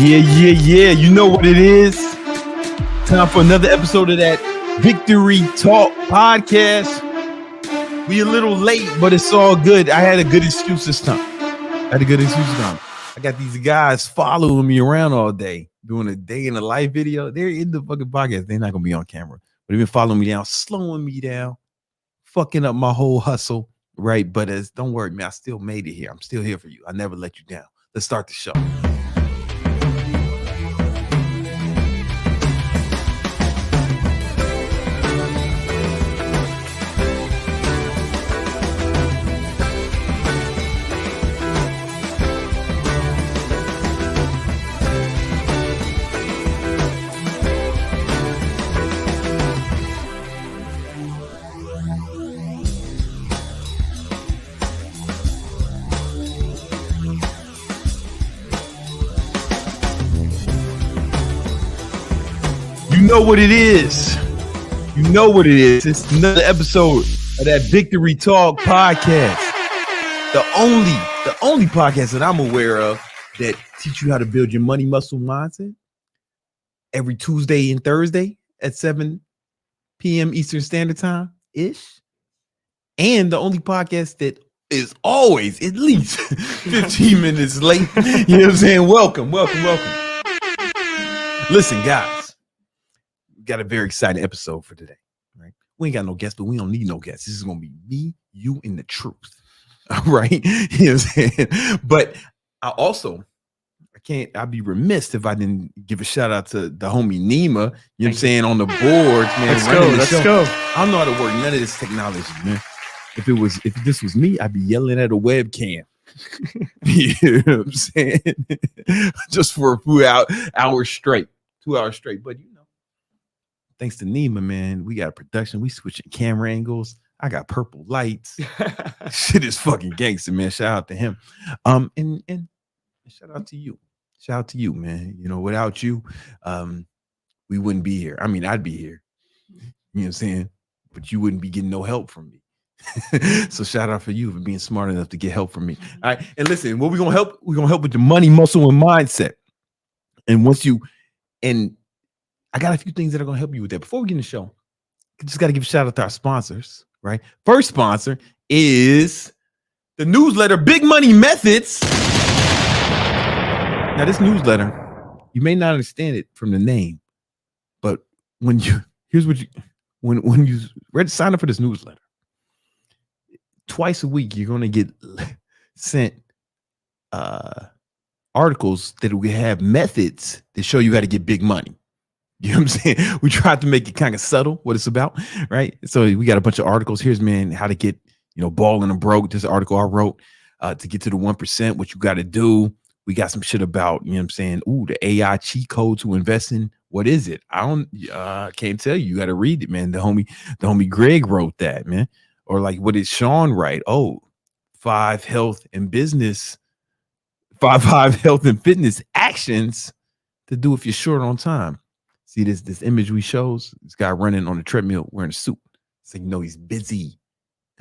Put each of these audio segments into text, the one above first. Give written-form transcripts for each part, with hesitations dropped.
Yeah. You know what it is. Time for another episode of that Victory Talk podcast. We a little late, but it's all good. I had a good excuse this time. I got these guys following me around all day, doing a day in the life video. They're in the fucking podcast. They're not going to be on camera, but they've been following me down, slowing me down, fucking up my whole hustle, right? But don't worry, man. I still made it here. I'm still here for you. I never let you down. Let's start the show. You know what it is. It's another episode of that Victory Talk podcast. The only podcast that I'm aware of that teach you how to build your money muscle mindset every Tuesday and Thursday at 7 p.m. Eastern Standard Time ish. And the only podcast that is always at least 15 minutes late. You know what I'm saying? Welcome. Listen, guys. Got a very exciting episode for today, right? We ain't got no guests, but we don't need no guests. This is gonna be me, you, and the truth. All right. You know what I'm saying? But I'd be remiss if I didn't give a shout out to the homie Nima, you know what I'm saying, on the board, man. Let's go. I don't know how to work none of this technology, man. If this was me, I'd be yelling at a webcam. You know what I'm saying? Just for a few hours straight, 2 hours straight. But thanks to Nima, man, we got production. We switching camera angles. I got purple lights. Shit is fucking gangster, man. Shout out to him. And shout out to you. Shout out to you, man. You know, without you, we wouldn't be here. I mean, I'd be here. You know what I'm saying? But you wouldn't be getting no help from me. So shout out for you for being smart enough to get help from me. All right. And listen, what we're gonna help with the money, muscle, and mindset. And I got a few things that are going to help you with that. Before we get in the show, I just got to give a shout out to our sponsors, right? First sponsor is the newsletter, Big Money Methods. Now, this newsletter, you may not understand it from the name, but when you sign up for this newsletter, twice a week, you're going to get sent articles that will have methods that show you how to get big money. You know what I'm saying? We tried to make it kind of subtle what it's about, right? So we got a bunch of articles. Here's, man, how to get, balling and broke. This article I wrote to get to the 1%, what you got to do. We got some shit about, you know what I'm saying? Ooh, the AI cheat code to invest in. What is it? I can't tell you. You got to read it, man. The homie Greg wrote that, man. Or like, what did Sean write? Oh, 5 health and fitness actions to do if you're short on time. See this image we shows, this guy running on a treadmill wearing a suit. So he's busy.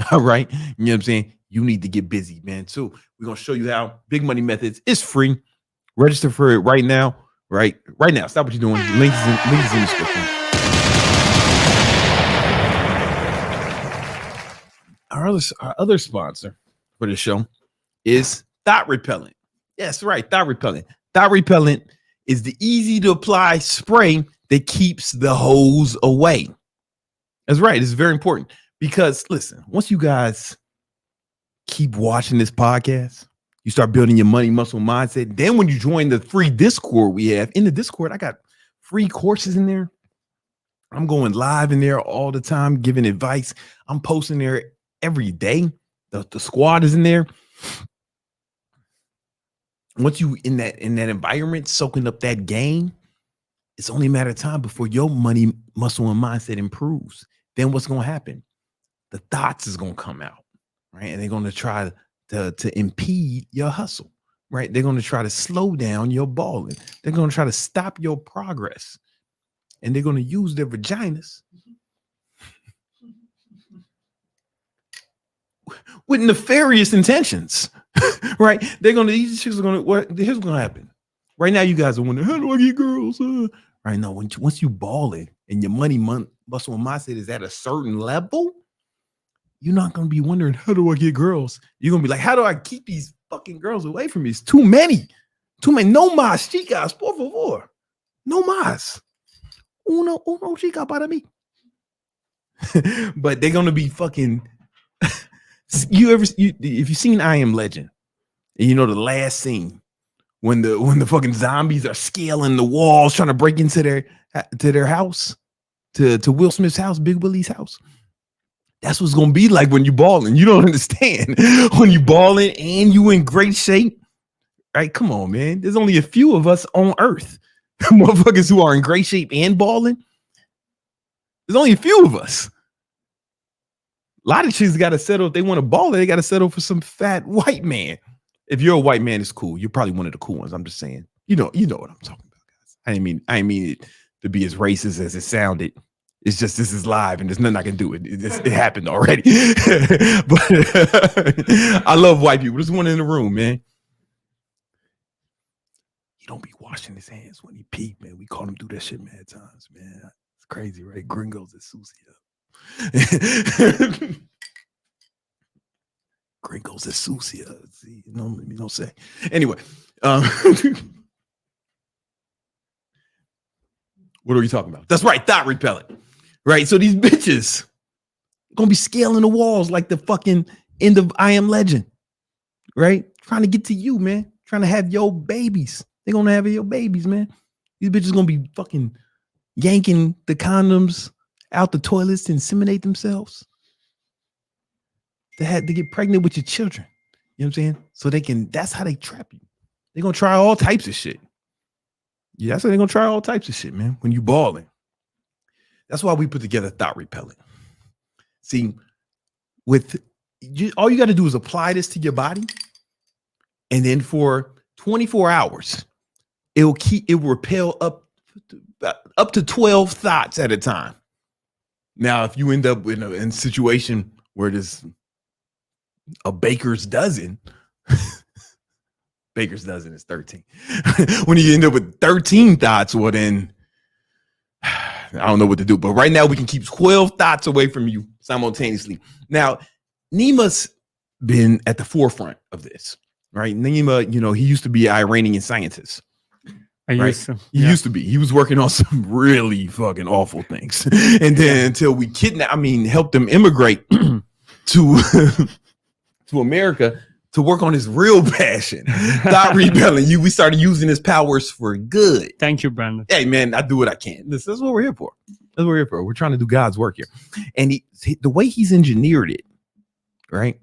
All right. You know what I'm saying? You need to get busy, man, too. We're going to show you how Big Money Methods is free. Register for it right now. Right now. Stop what you're doing. Links is in the description. Our other sponsor for the show is Thot repellent. Yes, right. Thot repellent. Thot repellent is the easy to apply spray that keeps the hose away. That's right. It's very important because listen, once you guys keep watching this podcast, you start building your money muscle mindset. Then when you join the free Discord we have, in the Discord, I got free courses in there. I'm going live in there all the time, giving advice. I'm posting there every day. The squad is in there. Once you in that environment, soaking up that game, it's only a matter of time before your money, muscle, and mindset improves. Then what's going to happen? The thoughts is going to come out, right? And they're going to try to impede your hustle, right? They're going to try to slow down your balling. They're going to try to stop your progress. And they're going to use their vaginas with nefarious intentions, right? These chicks are going to, here's what's going to happen. Right now, you guys are wondering, how do I get girls? Right now, once you balling and your money muscle mindset is at a certain level, you're not going to be wondering, how do I get girls? You're going to be like, how do I keep these fucking girls away from me? It's too many. No más, chicas, por favor. No más. Uno chica para mí. But they're going to be fucking... if you've seen I Am Legend, and you know the last scene, when the fucking zombies are scaling the walls, trying to break into their house, to Will Smith's house, Big Willie's house. That's what's gonna be like when you balling. You don't understand. When you balling and you in great shape, right? Come on, man. There's only a few of us on Earth, motherfuckers who are in great shape and balling. There's only a few of us. A lot of chicks got to settle if they want to ball. They got to settle for some fat white man. If you're a white man, it's cool. You're probably one of the cool ones. I'm just saying. You know what I'm talking about, guys. I didn't mean it to be as racist as it sounded. It's just this is live and there's nothing I can do. It happened already. But I love white people. There's one in the room, man. He don't be washing his hands when he pee, man. We caught him do that shit mad times, man. It's crazy, right? Gringos at sucia. Gringos at sucia. See, you don't say. Anyway, what are we talking about? That's right, thought repellent. Right, so these bitches gonna be scaling the walls like the fucking end of I Am Legend, right? Trying to get to you, man. Trying to have your babies. They're gonna have your babies, man. These bitches gonna be fucking yanking the condoms out the toilets to inseminate themselves. To get pregnant with your children. You know what I'm saying? So that's how they trap you. They're gonna try all types of shit. Yeah, that's how they're gonna try all types of shit, man. When you balling. That's why we put together thought repellent. See, all you got to do is apply this to your body, and then for 24 hours, it will repel up to 12 thoughts at a time. Now, if you end up in a situation where there's a baker's dozen, baker's dozen is 13. When you end up with 13 thoughts, well then. I don't know what to do, but right now we can keep 12 thoughts away from you simultaneously. Now, Nima's been at the forefront of this, right? Nima, he used to be an Iranian scientist. He used to be. He was working on some really fucking awful things. And then until we helped him immigrate to America to work on his real passion, thought repelling. We started using his powers for good. Thank you, Brandon. Hey, man, I do what I can. This is what we're here for. That's what we're here for. We're trying to do God's work here. And the way he's engineered it, right?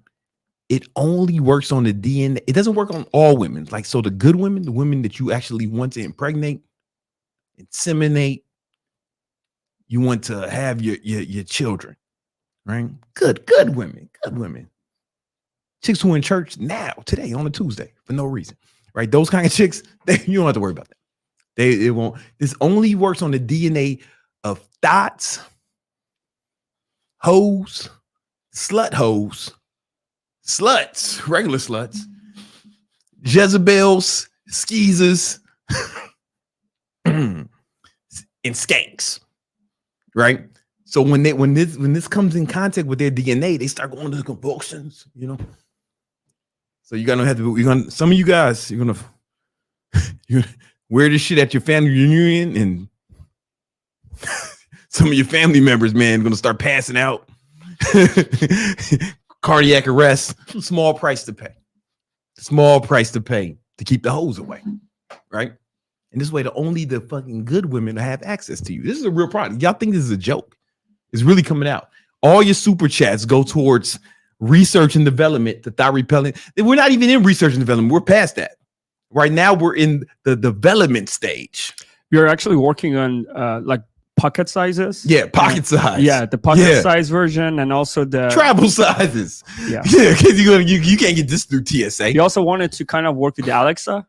It only works on the DNA. It doesn't work on all women. Like, so the good women, the women that you actually want to impregnate, inseminate, you want to have your children, right? Good women. Chicks who are in church today, on a Tuesday, for no reason, right? Those kind of chicks, you don't have to worry about that. It won't. This only works on the DNA of thots, hoes, sluts, regular sluts, Jezebels, skeezers, and skanks, right? So when this comes in contact with their DNA, they start going to the convulsions, So some of you guys, you're gonna wear this shit at your family reunion, and some of your family members, man, gonna start passing out, cardiac arrest. Small price to pay to keep the hoes away, right? And this way, only the fucking good women have access to you. This is a real problem. Y'all think this is a joke? It's really coming out. All your super chats go towards research and development, the thought repellent. We're not even in research and development. We're past that. Right now, we're in the development stage. We're actually working on like pocket sizes. Yeah, pocket size. Yeah, the pocket size version, and also the travel sizes. Yeah, because you can't get this through TSA. We also wanted to kind of work with Alexa,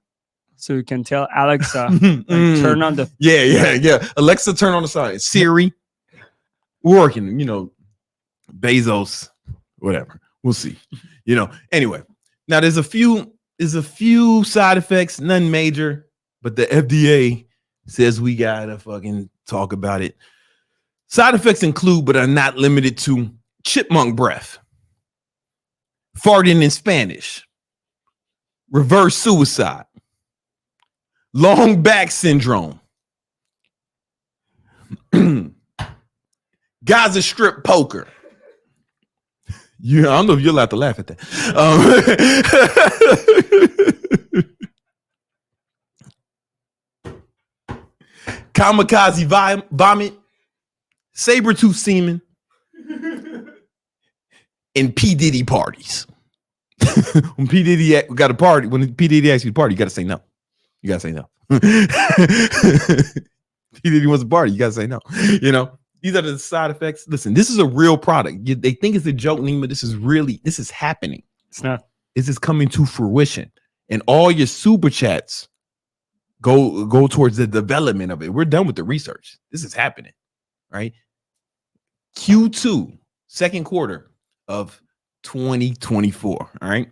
so you can tell Alexa turn on the. Yeah. Alexa, turn on the sign. Siri, we're working. Bezos. Whatever, we'll see. Anyway, now there's a few side effects, none major. but the FDA says we gotta fucking talk about it. Side effects include, but are not limited to, chipmunk breath, farting in Spanish, reverse suicide, long back syndrome, Gaza Strip poker. I don't know if you're allowed to laugh at that. Kamikaze vomit, saber-tooth semen, and P. Diddy parties. When P. Diddy got a party, when P. Diddy asks you to party, you got to say no. You got to say no. P. Diddy wants a party, you got to say no. You know, these are the side effects. Listen, this is a real product. They think it's a joke, Nima. This is happening. It's not. This is coming to fruition. And all your super chats go towards the development of it. We're done with the research. This is happening, right? Q2, second quarter of 2024, all right?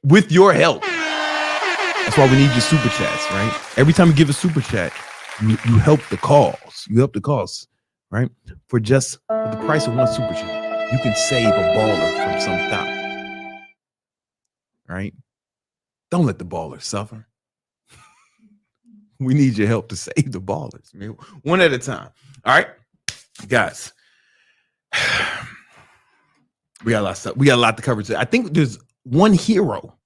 With your help. That's why we need your super chats, right? Every time you give a super chat, you help the cause. You help the cause, right? For the price of one super chat, you can save a baller from some thought, right? Don't let the ballers suffer. We need your help to save the ballers, man. One at a time. All right, guys. We got a lot of stuff. We got a lot to cover today. I think there's one hero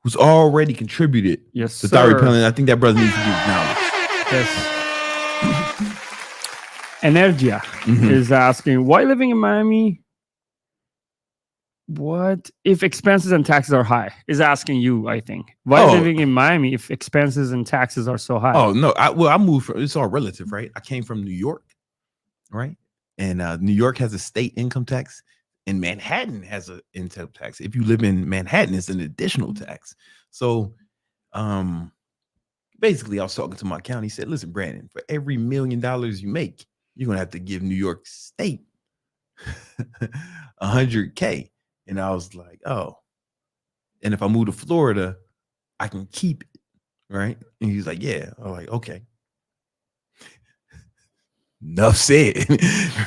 who's already contributed to Thot repellent. I think that brother needs to be acknowledged. Yes. Energia is asking, why living in Miami? What if expenses and taxes are high? Is asking you, I think. Why living in Miami if expenses and taxes are so high? Oh, no. I moved from, it's all relative, right? I came from New York, right? And New York has a state income tax, and Manhattan has an income tax. If you live in Manhattan, it's an additional tax. So basically, I was talking to my accountant. He said, listen, Brandon, for every $1 million you make, you're going to have to give New York State $100K. And I was like, oh. And if I move to Florida, I can keep it, right? And he's like, yeah. I'm like, okay. Enough said,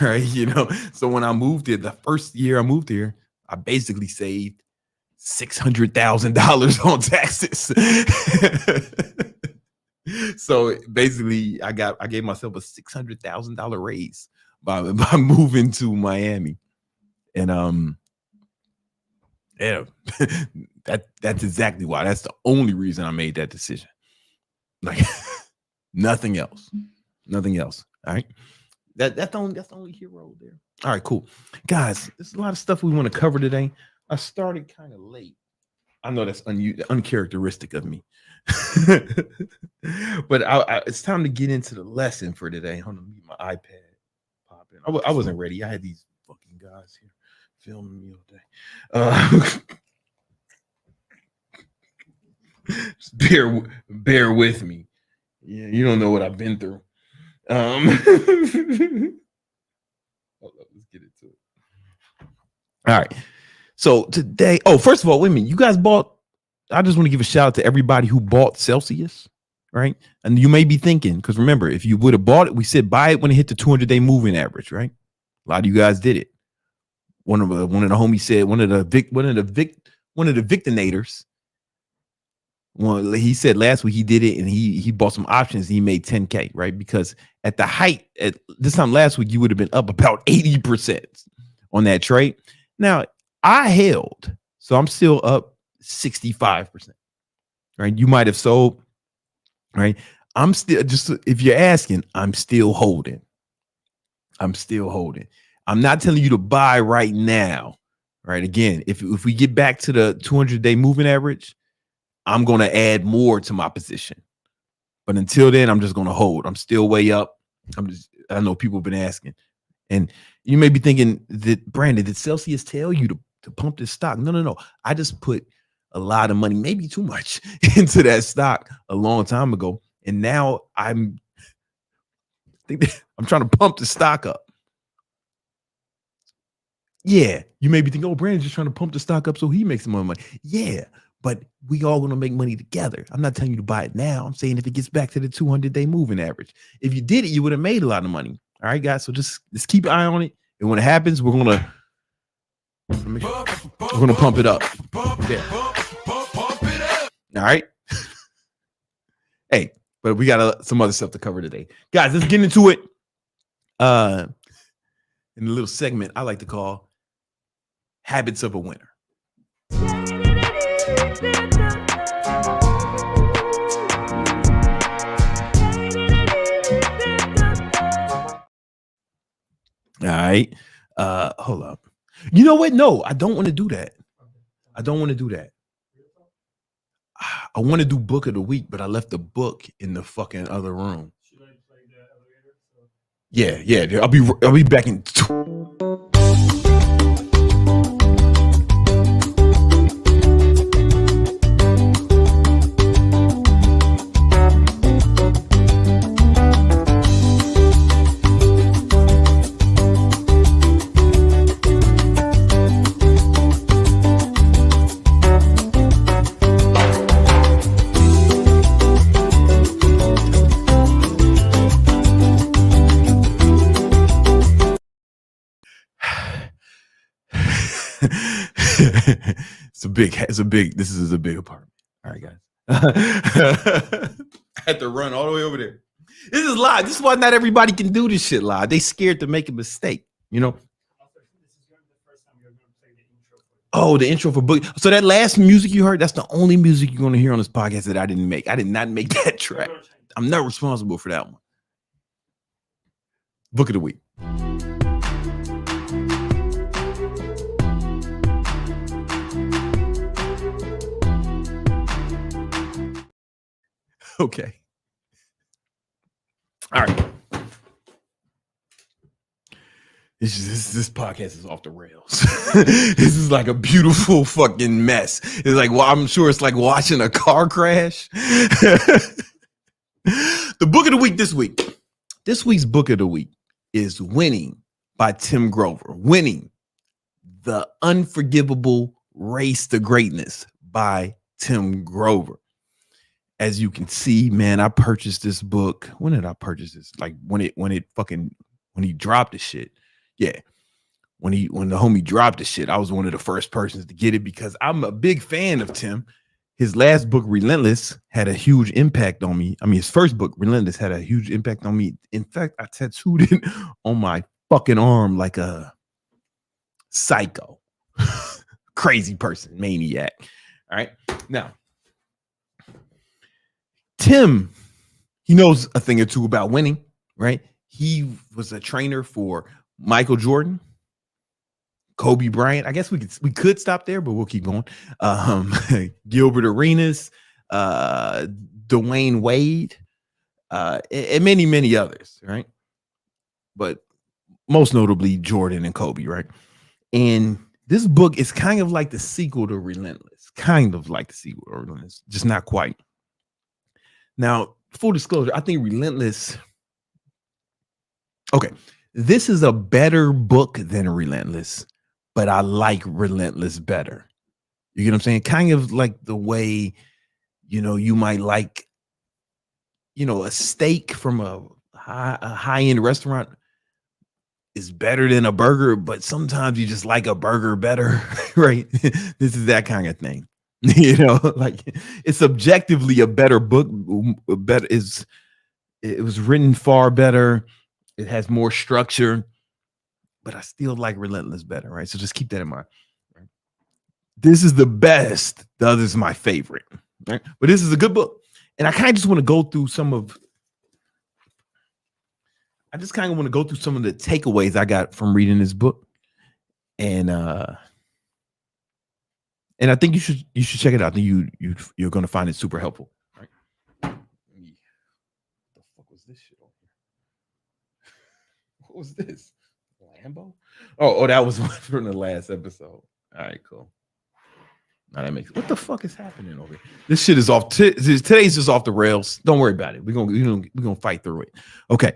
right? You know, so when I moved here, the first year I moved here, I basically saved $600,000 on taxes. So basically, I gave myself a $600,000 raise by moving to Miami, and yeah, that's exactly why. That's the only reason I made that decision. Like nothing else, nothing else. All right, that's the only hero there. All right, cool, guys. There's a lot of stuff we want to cover today. I started kind of late. I know that's uncharacteristic of me. But it's time to get into the lesson for today. Hold on, my iPad popping. I wasn't ready. I had these fucking guys here filming me all day. Just bear with me. Yeah, you don't know what I've been through. Hold up, let's get into it. All right. So today, first of all, wait a minute. You guys bought. I just want to give a shout out to everybody who bought Celsius, right? And you may be thinking, because remember, if you would have bought it, we said buy it when it hit the 200-day moving average, right? A lot of you guys did it. One of the homies said one of the victinators. Well, he said last week he did it and he bought some options. And he made 10K, right? Because at the height at this time last week, you would have been up about 80% on that trade. Now I held, so I'm still up 65%, right? You might have sold, right? I'm still, just if you're asking, I'm still holding. I'm not telling you to buy right now, right? Again, if we get back to the 200-day moving average, I'm going to add more to my position. But until then, I'm just going to hold. I'm still way up. I know people have been asking. And you may be thinking that, Brandon, did Celsius tell you to pump this stock? No. I just put a lot of money, maybe too much, into that stock a long time ago. And now I'm trying to pump the stock up. Yeah, you may be thinking, Brandon's just trying to pump the stock up so he makes some more money. Yeah, but we all going to make money together. I'm not telling you to buy it now. I'm saying if it gets back to the 200-day moving average, if you did it, you would have made a lot of money. All right, guys. So just keep an eye on it. And when it happens, we're going to pump it up. Yeah. All right. Hey, but we got some other stuff to cover today. Guys, let's get into it. In a little segment I like to call Habits of a Winner. All right. Hold up. You know what? No, I don't want to do that. I don't want to do that. I want to do book of the week, but I left the book in the fucking other room. Should I play the elevator? Yeah. I'll be back in. This is a big apartment. All right, guys. I had to run all the way over there. This is live. This is why not everybody can do this shit live. They scared to make a mistake, you know. Oh, the intro for book. So that last music you heard, that's the only music you're going to hear on this podcast that I didn't make. I did not make that track. I'm not responsible for that one. Book of the week. Okay. All right. This podcast is off the rails. This is like a beautiful fucking mess. It's like, well, I'm sure it's like watching a car crash. The book of the week this week. This week's book of the week is Winning by Tim Grover. Winning, The Unforgivable Race to Greatness by Tim Grover. As you can see, man, I purchased this book. When did I purchase this? Like when he dropped the shit. Yeah. When the homie dropped the shit, I was one of the first persons to get it because I'm a big fan of Tim. His last book, Relentless, had a huge impact on me. I mean, his first book, Relentless, had a huge impact on me. In fact, I tattooed it on my fucking arm like a psycho. Crazy person, maniac. All right. Now, Tim, he knows a thing or two about winning, right? He was a trainer for Michael Jordan, Kobe Bryant. I guess we could stop there, but we'll keep going. Gilbert Arenas, Dwayne Wade, and many, many others, right? But most notably Jordan and Kobe, right? And this book is kind of like the sequel to Relentless, just not quite. Now, full disclosure, I think Relentless. Okay, this is a better book than Relentless, but I like Relentless better. You get what I'm saying? Kind of like the way, you might like, a steak from a high-end restaurant is better than a burger, but sometimes you just like a burger better, right? This is that kind of thing. Like it's objectively a better book. It was written far better. It has more structure, but I still like Relentless better, right? So just keep that in mind. Right? This is the best. The other is my favorite, right? But this is a good book, and I kind of just want to go through some of the takeaways I got from reading this book, and I think you should check it out. I think you're going to find it super helpful. Right? What the fuck was this shit over here? What was this? Lambo? Oh, that was one from the last episode. All right, cool. Now that makes what the fuck is happening over here? This shit is off. Today's just off the rails. Don't worry about it. We're gonna fight through it. Okay.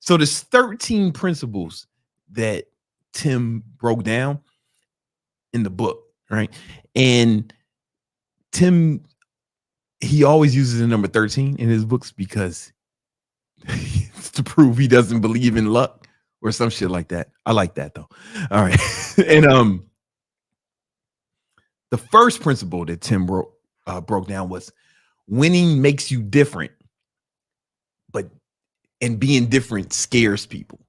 So there's 13 principles that Tim broke down in the book. Right. And Tim, he always uses the number 13 in his books because it's to prove he doesn't believe in luck or some shit like that. I like that though. All right. And the first principle that Tim broke down was winning makes you different, and being different scares people.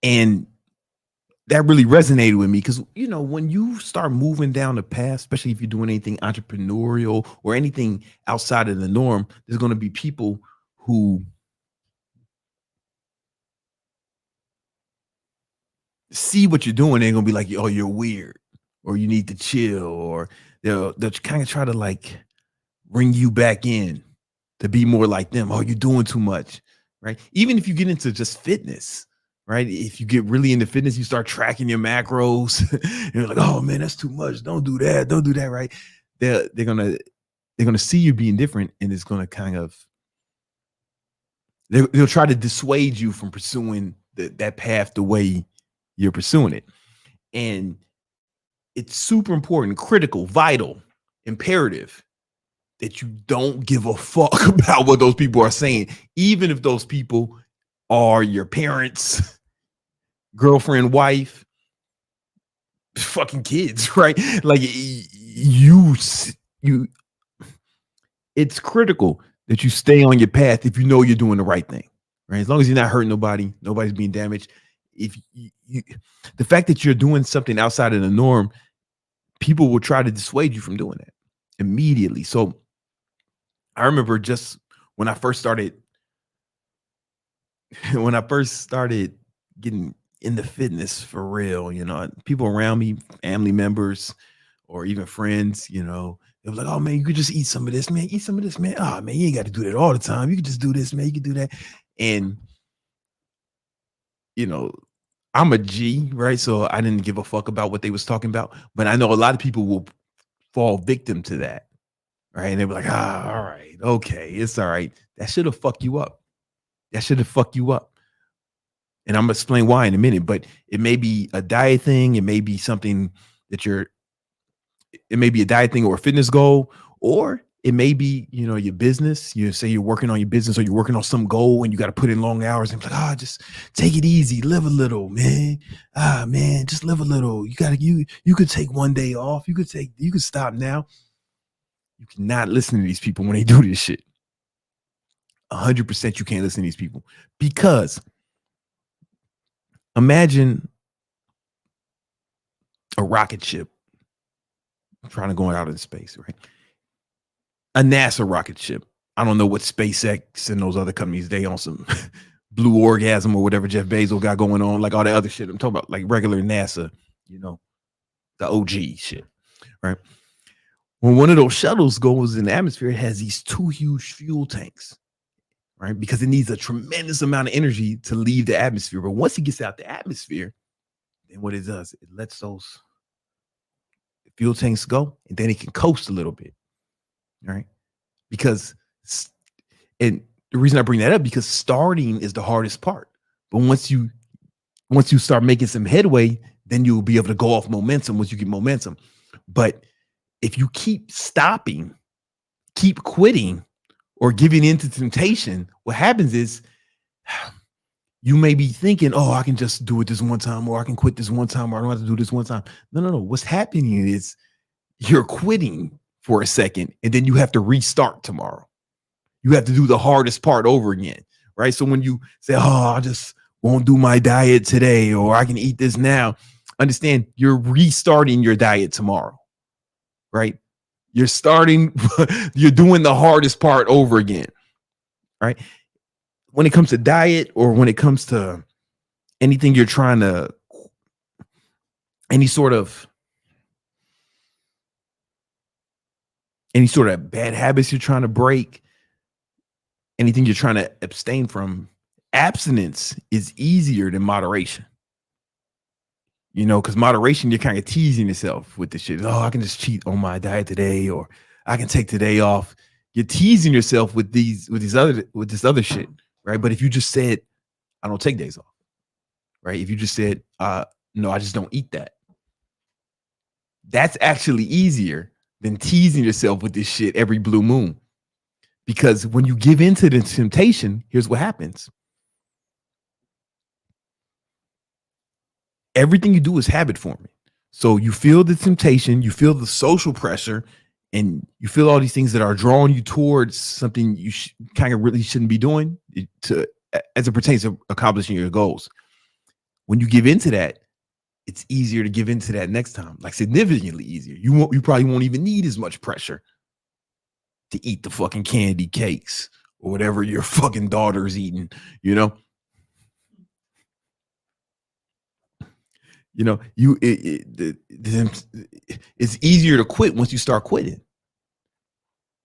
And that really resonated with me because, when you start moving down the path, especially if you're doing anything entrepreneurial or anything outside of the norm, there's going to be people who see what you're doing. They're going to be like, oh, you're weird, or you need to chill, or they'll kind of try to like bring you back in to be more like them. Oh, you're doing too much, right? Even if you get into just fitness, right? If you get really into fitness, you start tracking your macros and you're like, oh man, that's too much. Don't do that. Don't do that, right? They're gonna see you being different, and it's gonna kind of they'll try to dissuade you from pursuing that path the way you're pursuing it. And it's super important, critical, vital, imperative that you don't give a fuck about what those people are saying, even if those people are your parents, girlfriend, wife, fucking kids, right? Like it's critical that you stay on your path if you know you're doing the right thing, right? As long as you're not hurting nobody, nobody's being damaged. If the fact that you're doing something outside of the norm, people will try to dissuade you from doing that immediately. So I remember just when I first started getting into fitness for real, people around me, family members, or even friends, they were like, oh man, you could just eat some of this, man. Eat some of this, man. Oh man, you ain't got to do that all the time. You could just do this, man. You could do that. And, I'm a G, right? So I didn't give a fuck about what they was talking about. But I know a lot of people will fall victim to that. Right. And they were like, all right, okay, it's all right. That should have fucked you up. That should have fucked you up. And I'm gonna explain why in a minute, but it may be a diet thing, it may be something that it may be a diet thing or a fitness goal, or it may be, your business. You say you're working on your business or you're working on some goal and you got to put in long hours and be like, just take it easy, live a little, man. Man, just live a little. You could take one day off. You could stop now. You cannot listen to these people when they do this shit. 100% you can't listen to these people, because imagine a rocket ship trying to go out into space, right? A NASA rocket ship. I don't know what SpaceX and those other companies, they on some blue orgasm or whatever Jeff Bezos got going on, like all the other shit. I'm talking about like regular NASA, the OG shit, right? When one of those shuttles goes in the atmosphere, it has these two huge fuel tanks, right? Because it needs a tremendous amount of energy to leave the atmosphere. But once it gets out the atmosphere, then what it does, it lets those fuel tanks go, and then it can coast a little bit, right? And the reason I bring that up, because starting is the hardest part. But once you start making some headway, then you'll be able to go off momentum once you get momentum. But if you keep stopping, keep quitting, or giving into temptation, what happens is you may be thinking, oh, I can just do it this one time, or I can quit this one time, or I don't have to do this one time. No. What's happening is you're quitting for a second, and then you have to restart tomorrow. You have to do the hardest part over again, right? So when you say, oh, I just won't do my diet today, or I can eat this now, understand you're restarting your diet tomorrow. Right? You're doing the hardest part over again, right? When it comes to diet, or when it comes to anything you're trying to, any sort of bad habits you're trying to break, anything you're trying to abstain from, abstinence is easier than moderation. Because moderation, you're kind of teasing yourself with the shit. Oh, I can just cheat on my diet today, or I can take today off. You're teasing yourself with this other shit, right? But if you just said, I don't take days off, right? If you just said, no, I just don't eat that. That's actually easier than teasing yourself with this shit every blue moon. Because when you give into the temptation, here's what happens. Everything you do is habit forming. So you feel the temptation, you feel the social pressure, and you feel all these things that are drawing you towards something you kind of really shouldn't be doing as it pertains to accomplishing your goals. When you give into that, it's easier to give into that next time, like significantly easier. You probably won't even need as much pressure to eat the fucking candy cakes or whatever your fucking daughter's eating, you know? You know, it's easier to quit once you start quitting.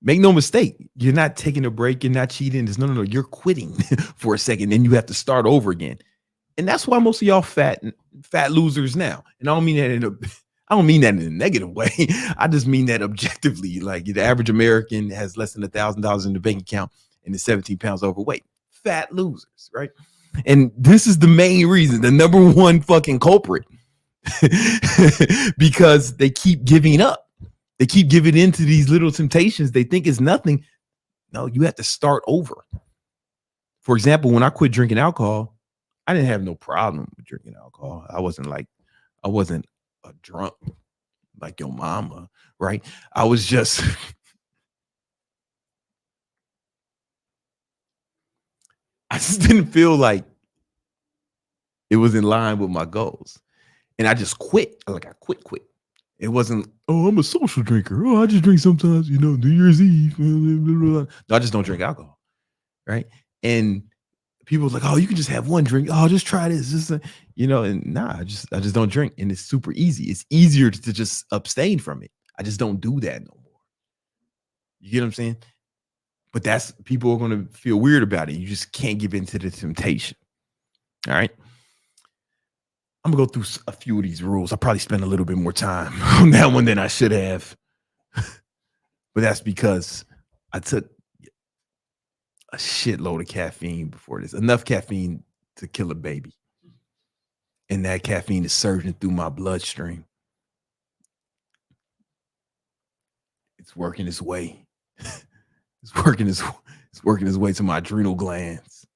Make no mistake, you're not taking a break, you're not cheating. There's no, you're quitting for a second, then you have to start over again. And that's why most of y'all fat losers now. And I don't mean that in a negative way. I just mean that objectively. Like the average American has less than $1,000 in the bank account and is 17 pounds overweight. Fat losers, right? And this is the main reason, the number one fucking culprit. Because they keep giving up. They keep giving into these little temptations they think is nothing. No, you have to start over. For example, when I quit drinking alcohol, I didn't have no problem with drinking alcohol. I wasn't a drunk like your mama, right? I was just I just didn't feel like it was in line with my goals. And I just quit. Like I quit. It wasn't, oh, I'm a social drinker. Oh, I just drink sometimes, New Year's Eve. No, I just don't drink alcohol. Right. And people was like, oh, you can just have one drink. Oh, just try this. And nah, I just don't drink. And it's super easy. It's easier to just abstain from it. I just don't do that no more. You get what I'm saying? But people are going to feel weird about it. You just can't give into the temptation. All right. I'm gonna go through a few of these rules. I'll probably spend a little bit more time on that one than I should have. But that's because I took a shitload of caffeine before this. Enough caffeine to kill a baby. And that caffeine is surging through my bloodstream. It's working its way. It's working its way to my adrenal glands.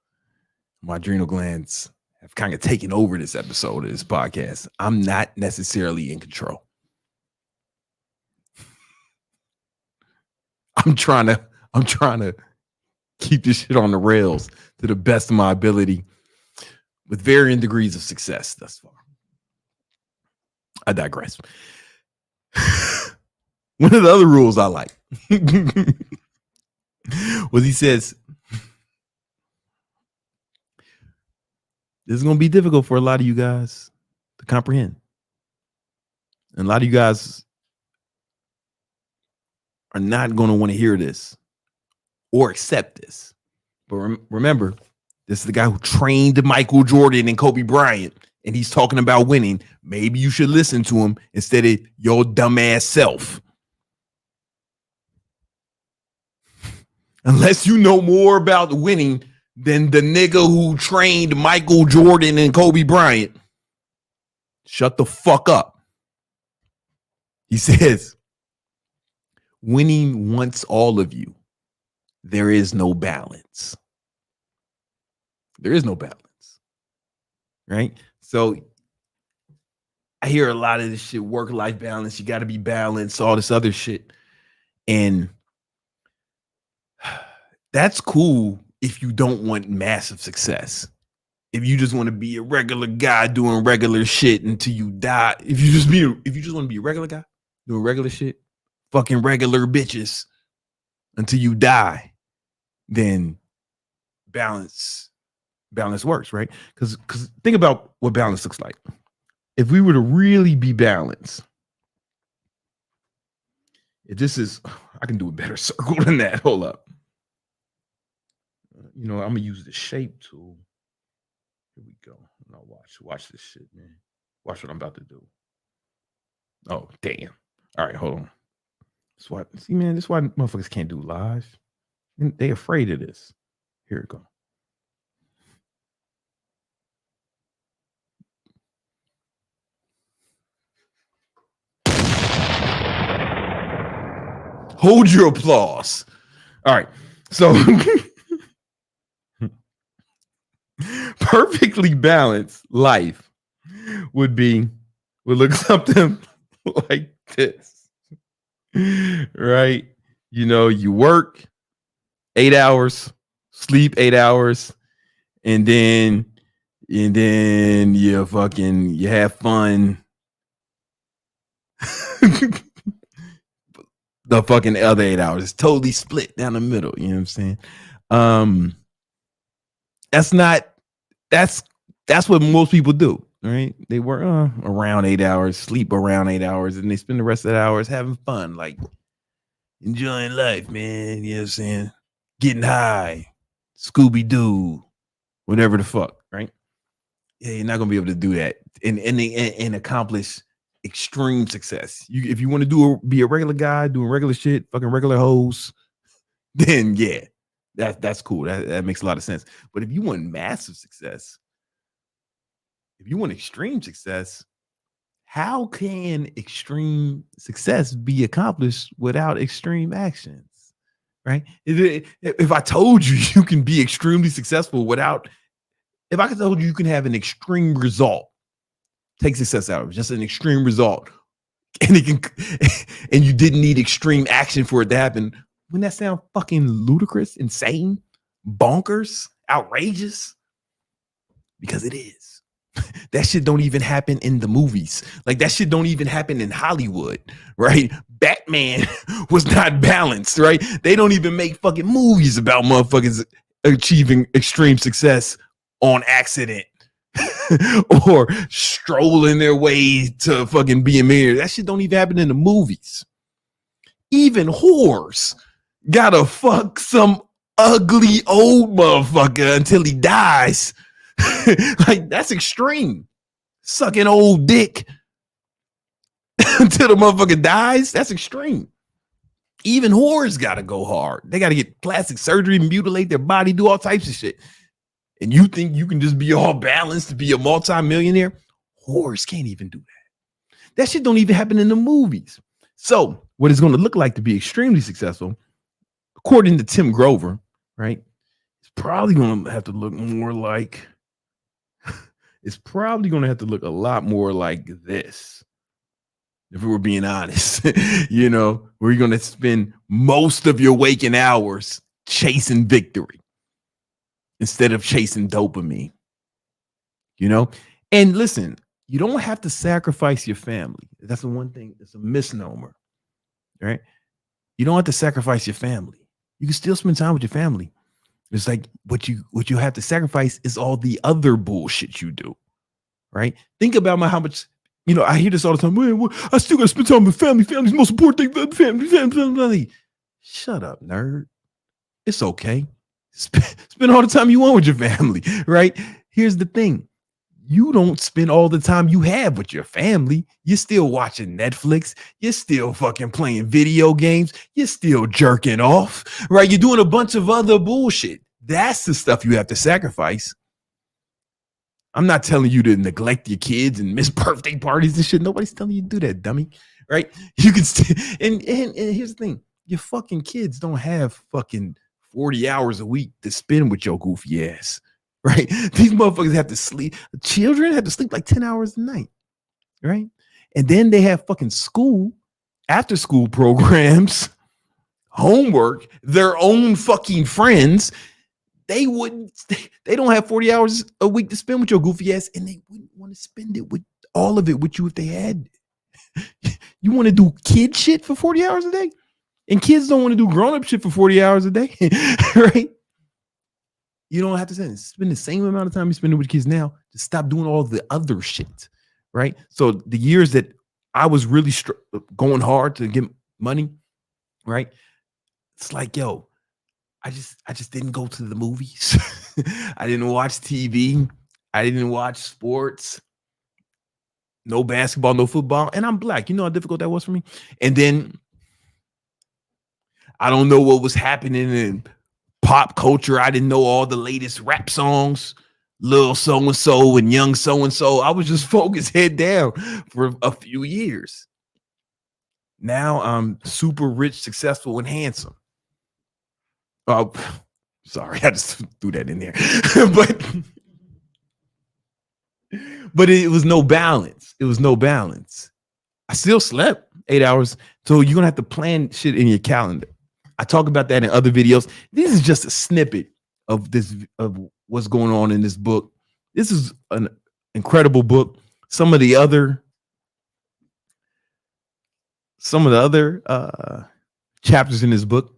My adrenal glands have kind of taken over this episode of this podcast. I'm not necessarily in control. I'm trying to keep this shit on the rails to the best of my ability with varying degrees of success thus far. I digress. One of the other rules I like was he says, this is going to be difficult for a lot of you guys to comprehend. And a lot of you guys are not going to want to hear this or accept this. But remember, this is the guy who trained Michael Jordan and Kobe Bryant, and he's talking about winning. Maybe you should listen to him instead of your dumbass self. Unless you know more about winning than the nigga who trained Michael Jordan and Kobe Bryant, shut the fuck up. He says, winning wants all of you. There is no balance. There is no balance. Right? So I hear a lot of this shit, work-life balance. You got to be balanced, all this other shit. And that's cool if you don't want massive success. If you just want to be a regular guy doing regular shit until you die. If you just want to be a regular guy doing regular shit, fucking regular bitches until you die, then balance works, right? Because think about what balance looks like. If we were to really be balanced, if this is, I can do a better circle than that. Hold up. I'm gonna use the shape tool. Here we go. Now watch this shit, man. Watch what I'm about to do. Oh, damn. All right, hold on. That's why motherfuckers can't do live. They afraid of this. Here we go. Hold your applause. All right. So perfectly balanced life would look something like this. Right? You work 8 hours, sleep 8 hours, and then you have fun the fucking other 8 hours. It's totally split down the middle. You know what I'm saying? That's what most people do, right? They work around 8 hours, sleep around 8 hours, and they spend the rest of the hours having fun, like enjoying life, man. You know what I'm saying? Getting high, Scooby-Doo, whatever the fuck, right? Yeah, you're not gonna be able to do that and accomplish extreme success. If you want to be a regular guy doing regular shit, fucking regular hoes, then yeah, that's cool. That makes a lot of sense. But if you want massive success, if you want extreme success, how can extreme success be accomplished without extreme actions? Right? If I told you can be extremely successful without, if I told you can have an extreme result, take success out of it, just an extreme result, and you didn't need extreme action for it to happen, wouldn't that sound fucking ludicrous, insane, bonkers, outrageous? Because it is. That shit don't even happen in the movies. Like, that shit don't even happen in Hollywood, right? Batman was not balanced, right? They don't even make fucking movies about motherfuckers achieving extreme success on accident or strolling their way to fucking be a millionaire. That shit don't even happen in the movies. Even whores gotta fuck some ugly old motherfucker until he dies. Like, that's extreme. Sucking old dick until the motherfucker dies. That's extreme. Even whores gotta go hard. They gotta get plastic surgery, mutilate their body, do all types of shit. And you think you can just be all balanced to be a multi-millionaire? Whores can't even do that. That shit don't even happen in the movies. So what it's going to look like to be extremely successful, according to Tim Grover, right? It's probably going to have to look more like, it's probably going to have to look a lot more like this. If we were being honest, where you're going to spend most of your waking hours chasing victory instead of chasing dopamine, And listen, you don't have to sacrifice your family. That's the one thing. It's a misnomer, right? You don't have to sacrifice your family. You can still spend time with your family. It's like what you have to sacrifice is all the other bullshit you do, right? Think about how much, I hear this all the time. Man, I still got to spend time with family. Family's the most important thing. Family. Shut up, nerd. It's okay. Spend all the time you want with your family, right? Here's the thing. You don't spend all the time you have with your family. You're still watching Netflix. You're still fucking playing video games. You're still jerking off, right? You're doing a bunch of other bullshit. That's the stuff you have to sacrifice. I'm not telling you to neglect your kids and miss birthday parties and shit. Nobody's telling you to do that, dummy, right? You can and here's the thing. Your fucking kids don't have fucking 40 hours a week to spend with your goofy ass. Right? These motherfuckers have to sleep. Children have to sleep like 10 hours a night. Right? And then they have fucking school, after school programs, homework, their own fucking friends. They don't have 40 hours a week to spend with your goofy ass, and they wouldn't want to spend it with all of it with you if they had. You want to do kid shit for 40 hours a day? And kids don't want to do grown-up shit for 40 hours a day. Right? You don't have to spend the same amount of time you spend with kids now. Just stop doing all the other shit, right? So the years that I was really going hard to get money, right? It's like, yo, I just didn't go to the movies. I didn't watch TV. I didn't watch sports. No basketball, no football. And I'm black. You know how difficult that was for me? And then I don't know what was happening in pop culture. I didn't know all the latest rap songs, Lil so-and-so and Young so-and-so. I was just focused head down for a few years. Now I'm super rich, successful, and handsome. Oh, sorry, I just threw that in there. but it was no balance. It was no balance. I still slept 8 hours. So you're gonna have to plan shit in your calendar. I talk about that in other videos. This is just a snippet of what's going on in this book. This is an incredible book. Some of the other chapters in this book,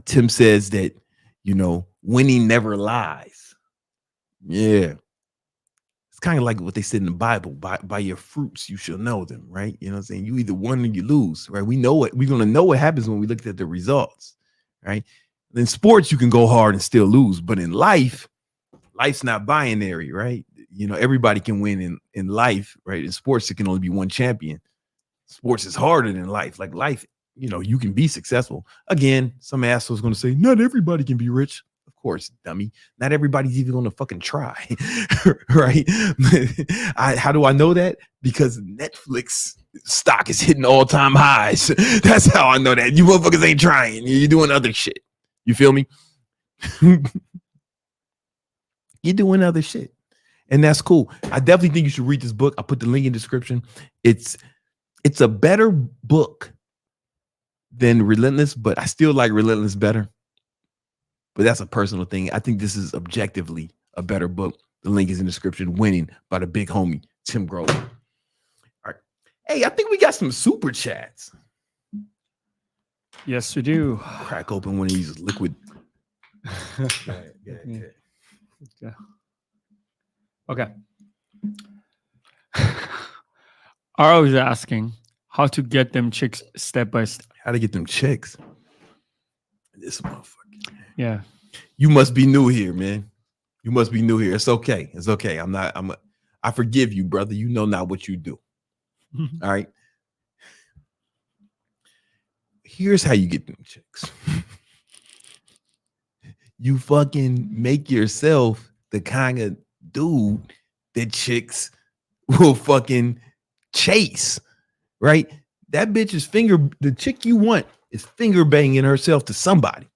Tim says that, winning never lies. Yeah. It's kind of like what they said in the Bible, by your fruits, you shall know them, right? You know what I'm saying? You either win or you lose, right? We know it. We're going to know what happens when we look at the results, right? In sports, you can go hard and still lose, but in life's not binary, right? Everybody can win in life, right? In sports, it can only be one champion. Sports is harder than life. Like life, you can be successful. Again, some asshole's going to say, not everybody can be rich. Of course, dummy. Not everybody's even going to fucking try, right? How do I know that? Because Netflix stock is hitting all-time highs. That's how I know that. You motherfuckers ain't trying. You're doing other shit. You feel me? You're doing other shit. And that's cool. I definitely think you should read this book. I'll put the link in the description. It's a better book than Relentless, but I still like Relentless better. But that's a personal thing. I think this is objectively a better book. The link is in the description. Winning by the big homie, Tim Grover. All right. Hey, I think we got some super chats. Yes, we do. Crack open one of these liquid. Yeah. Okay. Aro is asking how to get them chicks step by step. How to get them chicks? This motherfucker. Yeah. You must be new here, man. You must be new here. It's okay. It's okay. I forgive you, brother. You know not what you do. All right. Here's how you get them chicks. You fucking make yourself the kind of dude that chicks will fucking chase, right? That bitch is the chick you want is finger banging herself to somebody.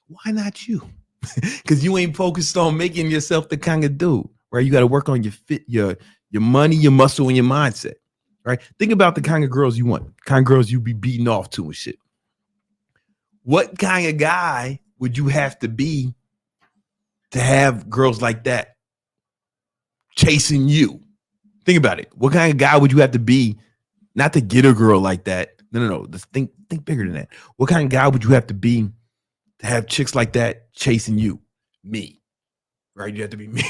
Why not you? Because you ain't focused on making yourself the kind of dude, right? You got to work on your money, your muscle, and your mindset, right? Think about the kind of girls you want, kind of girls you be beating off to and shit. What kind of guy would you have to be to have girls like that chasing you? Think about it. What kind of guy would you have to be not to get a girl like that? No. Let's think bigger than that. What kind of guy would you have to be to have chicks like that chasing you? Me, right? You have to be me.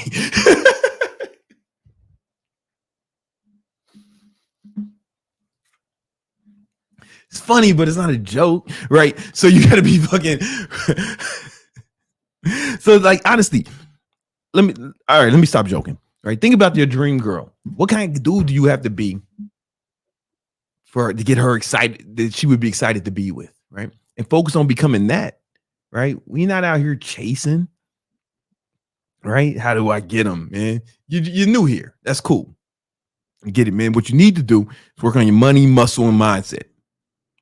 It's funny, but it's not a joke, right? So you got to be fucking. So, like, honestly, let me stop joking. Right? Think about your dream girl. What kind of dude do you have to be to get her excited, that she would be excited to be with, right? And focus on becoming that, right? We're not out here chasing, right? How do I get them, man? You're new here. That's cool. Get it, man. What you need to do is work on your money, muscle, and mindset,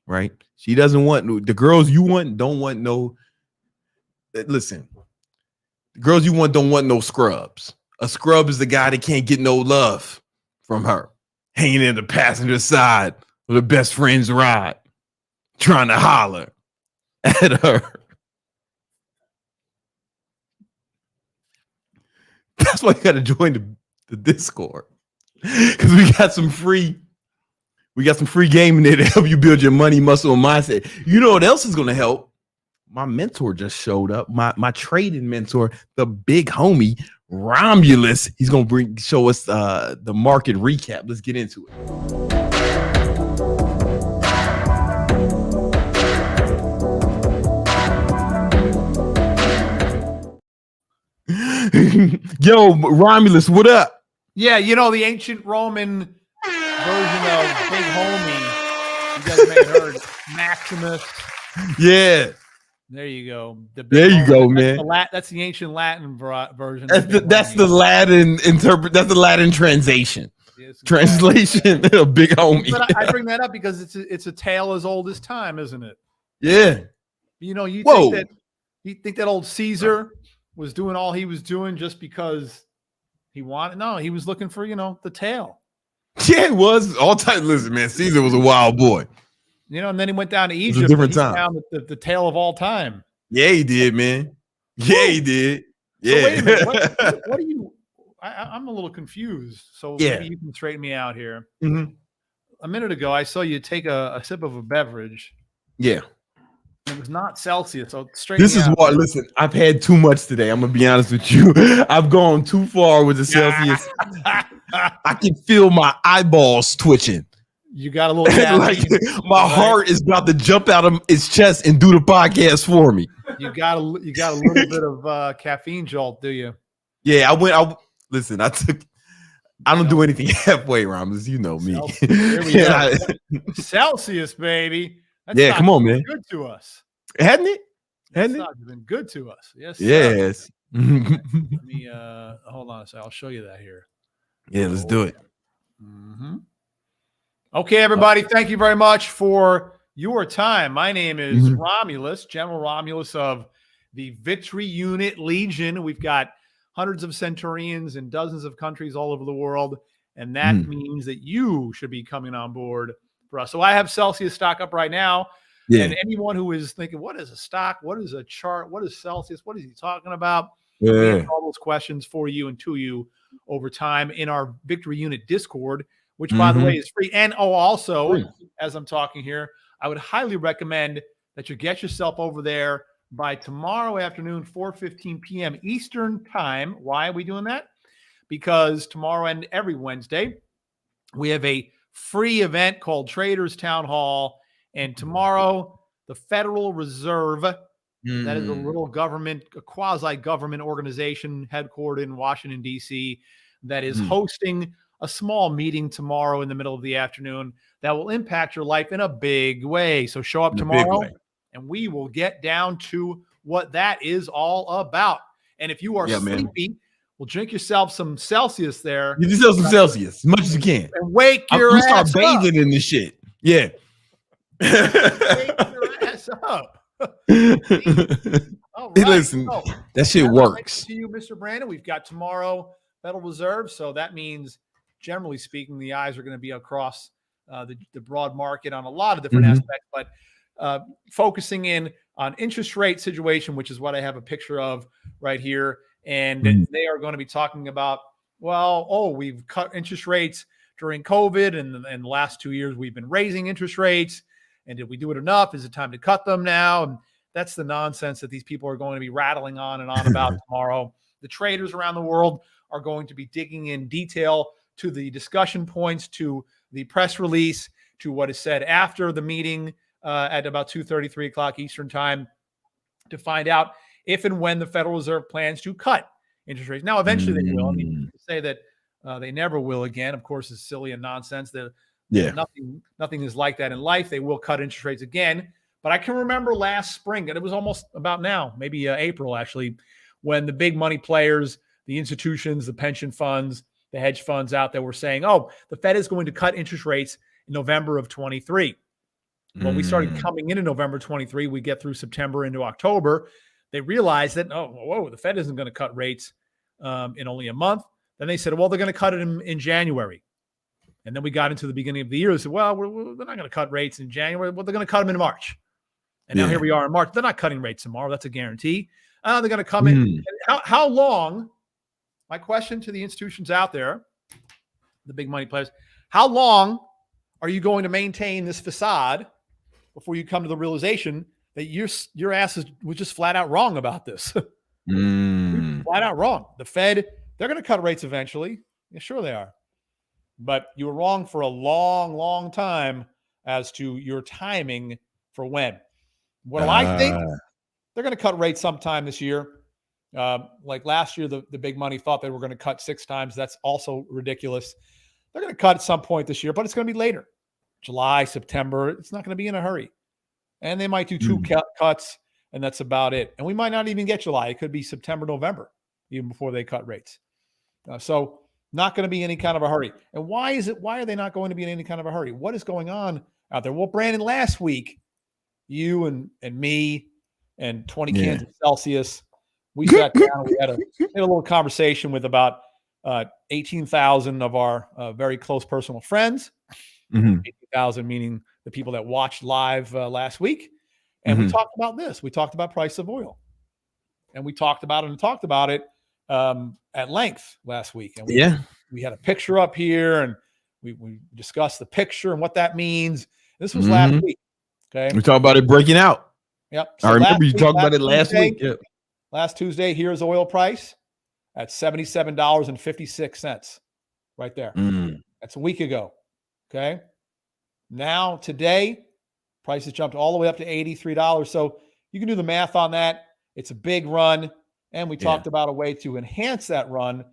right? She doesn't want the girls you want. Don't want no. Listen, the girls you want don't want no scrubs. A scrub is the guy that can't get no love from her, hanging in the passenger side with her best friend's ride, trying to holler at her. That's why you got to join the Discord, because we got some free game in there to help you build your money, muscle, and mindset. You know what else is going to help? My mentor just showed up. My trading mentor, the big homie Romulus. He's gonna show us the market recap. Let's get into it. Yo, Romulus, what up? Yeah, the ancient Roman version of Big Homie. You guys may have heard Maximus. Yeah. There you go. There you go, man. That's the ancient Latin version. That's the Latin That's the Latin translation. Yes, exactly. Translation, a big homie. But I bring that up because it's a tale as old as time, isn't it? Yeah. You know, you Whoa. think that old Caesar was doing all he was doing just because he wanted? No, he was looking for, the tail. Yeah, it was all time. Listen, man, Caesar was a wild boy. And then he went down to Egypt. It was a different time. Found the tale of all time. Yeah, he did, man. Yeah, he did. Yeah. So wait a minute. What do you? I'm a little confused. So maybe you can straighten me out here. Mm-hmm. A minute ago, I saw you take a sip of a beverage. Yeah. It was not Celsius. So straighten This me is out. what. Listen, I've had too much today. I'm gonna be honest with you. I've gone too far with the Celsius. I can feel my eyeballs twitching. You got a little like my heart is about to jump out of its chest and do the podcast for me. You got a little bit of caffeine jolt, do you? Yeah, listen. I don't do anything halfway, Romulus. You know me. Here we go. Celsius, baby. That's come on, man. Good to us, hadn't it? Hadn't it? Been good to us. Yes. Yes. Let me hold on a second. I'll show you that here. Yeah, let's do it. Mm-hmm. Okay, everybody. Thank you very much for your time. My name is Romulus, General Romulus of the Victory Unit Legion. We've got hundreds of centurions in dozens of countries all over the world, and that means that you should be coming on board for us. So I have Celsius stock up right now, and anyone who is thinking, what is a stock? What is a chart? What is Celsius? What is he talking about? We answer all those questions for you and to you over time in our Victory Unit Discord, which, by the way, is free. And also, as I'm talking here, I would highly recommend that you get yourself over there by tomorrow afternoon, 4:15 p.m. Eastern time. Why are we doing that? Because tomorrow and every Wednesday, we have a free event called Traders Town Hall. And tomorrow, the Federal Reserve, that is a little government, a quasi-government organization headquartered in Washington, D.C., that is hosting a small meeting tomorrow in the middle of the afternoon that will impact your life in a big way. So show up tomorrow and we will get down to what that is all about. And if you are sleepy, we'll drink yourself some Celsius there. You yourself some Celsius as much as you can. And wake your ass up. Start bathing in this shit. Yeah. Wake your ass up. All right. Hey, listen, that shit works. To you, Mr. Brandon. We've got tomorrow Federal Reserve. So that means, generally speaking, the eyes are going to be across the broad market on a lot of different aspects, but focusing in on interest rate situation, which is what I have a picture of right here. And they are going to be talking about, we've cut interest rates during COVID, and the last 2 years we've been raising interest rates. And did we do it enough? Is it time to cut them now? And that's the nonsense that these people are going to be rattling on and on about tomorrow. The traders around the world are going to be digging in detail to the discussion points, to the press release, to what is said after the meeting at about 2:30, 3 o'clock Eastern time, to find out if and when the Federal Reserve plans to cut interest rates. Now, eventually they will. I mean, to say that they never will again, of course, is silly and nonsense. Nothing is like that in life. They will cut interest rates again. But I can remember last spring, and it was almost about now, maybe April actually, when the big money players, the institutions, the pension funds, the hedge funds out there were saying, the Fed is going to cut interest rates in November of 23. When we started coming into November 23, we get through September into October, they realized that, the Fed isn't going to cut rates in only a month. Then they said, they're going to cut it in January. And then we got into the beginning of the year and said, we're not going to cut rates in January. Well, they're going to cut them in March. And now here we are in March. They're not cutting rates tomorrow. That's a guarantee. They're going to come in. How long, my question to the institutions out there, the big money players, how long are you going to maintain this facade before you come to the realization that your ass was just flat out wrong about this? Flat out wrong. The Fed, they're going to cut rates eventually. Yeah, sure they are. But you were wrong for a long, long time as to your timing for when. What do I think? They're going to cut rates sometime this year. Like last year, the big money thought they were going to cut 6 times. That's also ridiculous. They're going to cut at some point this year, but it's going to be later. July, September. It's not going to be in a hurry. And they might do 2 cuts, and that's about it. And we might not even get July. It could be September, November, even before they cut rates. So Not going to be any kind of a hurry. And why are they not going to be in any kind of a hurry? What is going on out there? Well, Brandon, last week, you and me and 20 cans of Celsius, we sat down, we had a little conversation with about 18,000 of our very close personal friends. 18,000 meaning the people that watched live last week. And we talked about this. We talked about price of oil. And we talked about it at length last week. And we had a picture up here, and we discussed the picture and what that means. This was last week. Okay. We talked about it breaking out. Yep. So I remember you talked about it last week. Yep. Last Tuesday, here's oil price at $77.56 right there. That's a week ago. Okay. Now, today, prices jumped all the way up to $83. So you can do the math on that. It's a big run. And we talked about a way to enhance that run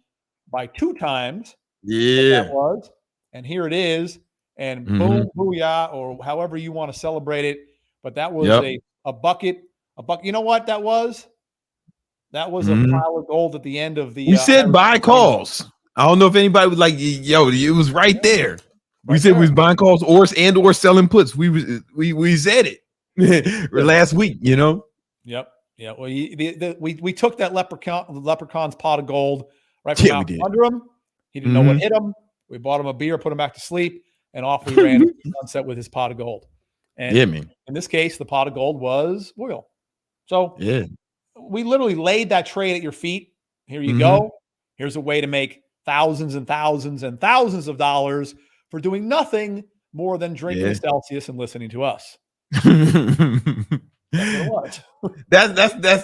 by 2 times. Yeah. That was. And here it is. And boom, booyah, or however you want to celebrate it. But that was a bucket. You know what that was? That was a pile of gold at the end of the. We said buy calls. I don't know if anybody was like, yo, it was right there. We said we was buying calls or selling puts. We said it last week, you know? Yep. Yeah. Well, we took that leprechaun's pot of gold right from out under him. He didn't know what hit him. We bought him a beer, put him back to sleep, and off we ran to the sunset with his pot of gold. And in this case, the pot of gold was oil. So we literally laid that trade at your feet. Here you go. Here's a way to make thousands and thousands and thousands of dollars for doing nothing more than drinking Celsius and listening to us. That's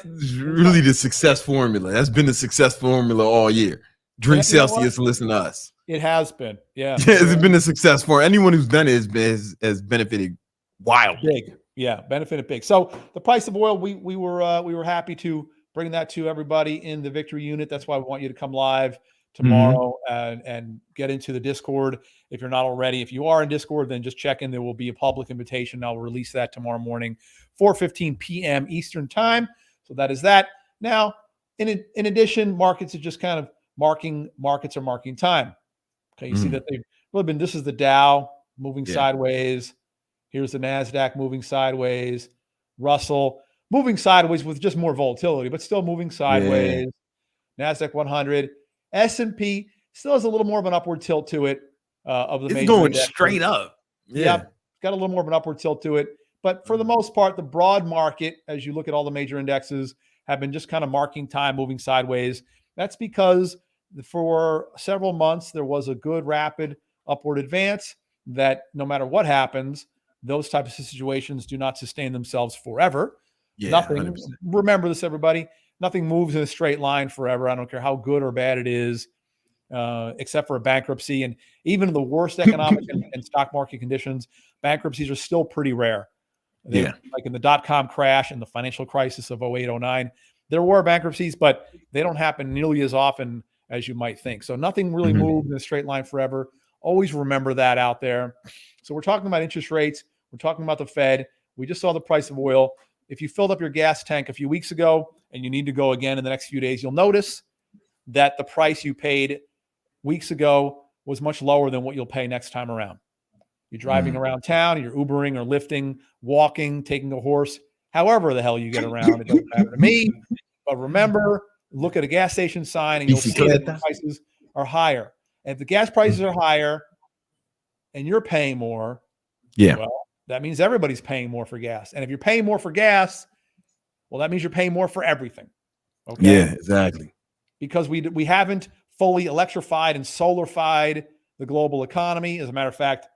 really the success formula. That's been the success formula all year. Drink Celsius and listen to us. It has been. Yeah. It's been a success for anyone who's done it has benefited wildly. Big. Yeah, benefited big. So the price of oil, we were happy to bring that to everybody in the Victory Unit. That's why we want you to come live tomorrow and get into the Discord if you're not already. If you are in Discord, then just check in. There will be a public invitation. I'll release that tomorrow morning, 4:15 p.m. Eastern time. So that is that. Now, in addition, markets are just kind of marking time. Okay, you see that they've really been. This is the Dow moving sideways. Here's the NASDAQ moving sideways. Russell moving sideways with just more volatility, but still moving sideways. NASDAQ 100. S&P still has a little more of an upward tilt to it. It's going index. Straight up. Yeah. Got a little more of an upward tilt to it. But for the most part, the broad market, as you look at all the major indexes, have been just kind of marking time, moving sideways. That's because for several months, there was a good, rapid upward advance that no matter what happens, those types of situations do not sustain themselves forever. Nothing. 100%. Remember this, everybody. Nothing moves in a straight line forever. I don't care how good or bad it is, except for a bankruptcy. And even in the worst economic and stock market conditions, bankruptcies are still pretty rare. Like in the dot-com crash and the financial crisis of 08, 09, there were bankruptcies, but they don't happen nearly as often as you might think. So nothing really moves in a straight line forever. Always remember that out there. So we're talking about interest rates. We're talking about the Fed. We just saw the price of oil. If you filled up your gas tank a few weeks ago and you need to go again in the next few days, you'll notice that the price you paid weeks ago was much lower than what you'll pay next time around. You're driving around town, you're Ubering or lifting, walking, taking a horse, however the hell you get around. It doesn't matter to me. But remember, look at a gas station sign and you'll see that the prices are higher. And if the gas prices are higher and you're paying more, well, that means everybody's paying more for gas. And if you're paying more for gas, well, that means you're paying more for everything. Okay. Yeah, exactly. Because we haven't fully electrified and solarified the global economy. As a matter of fact,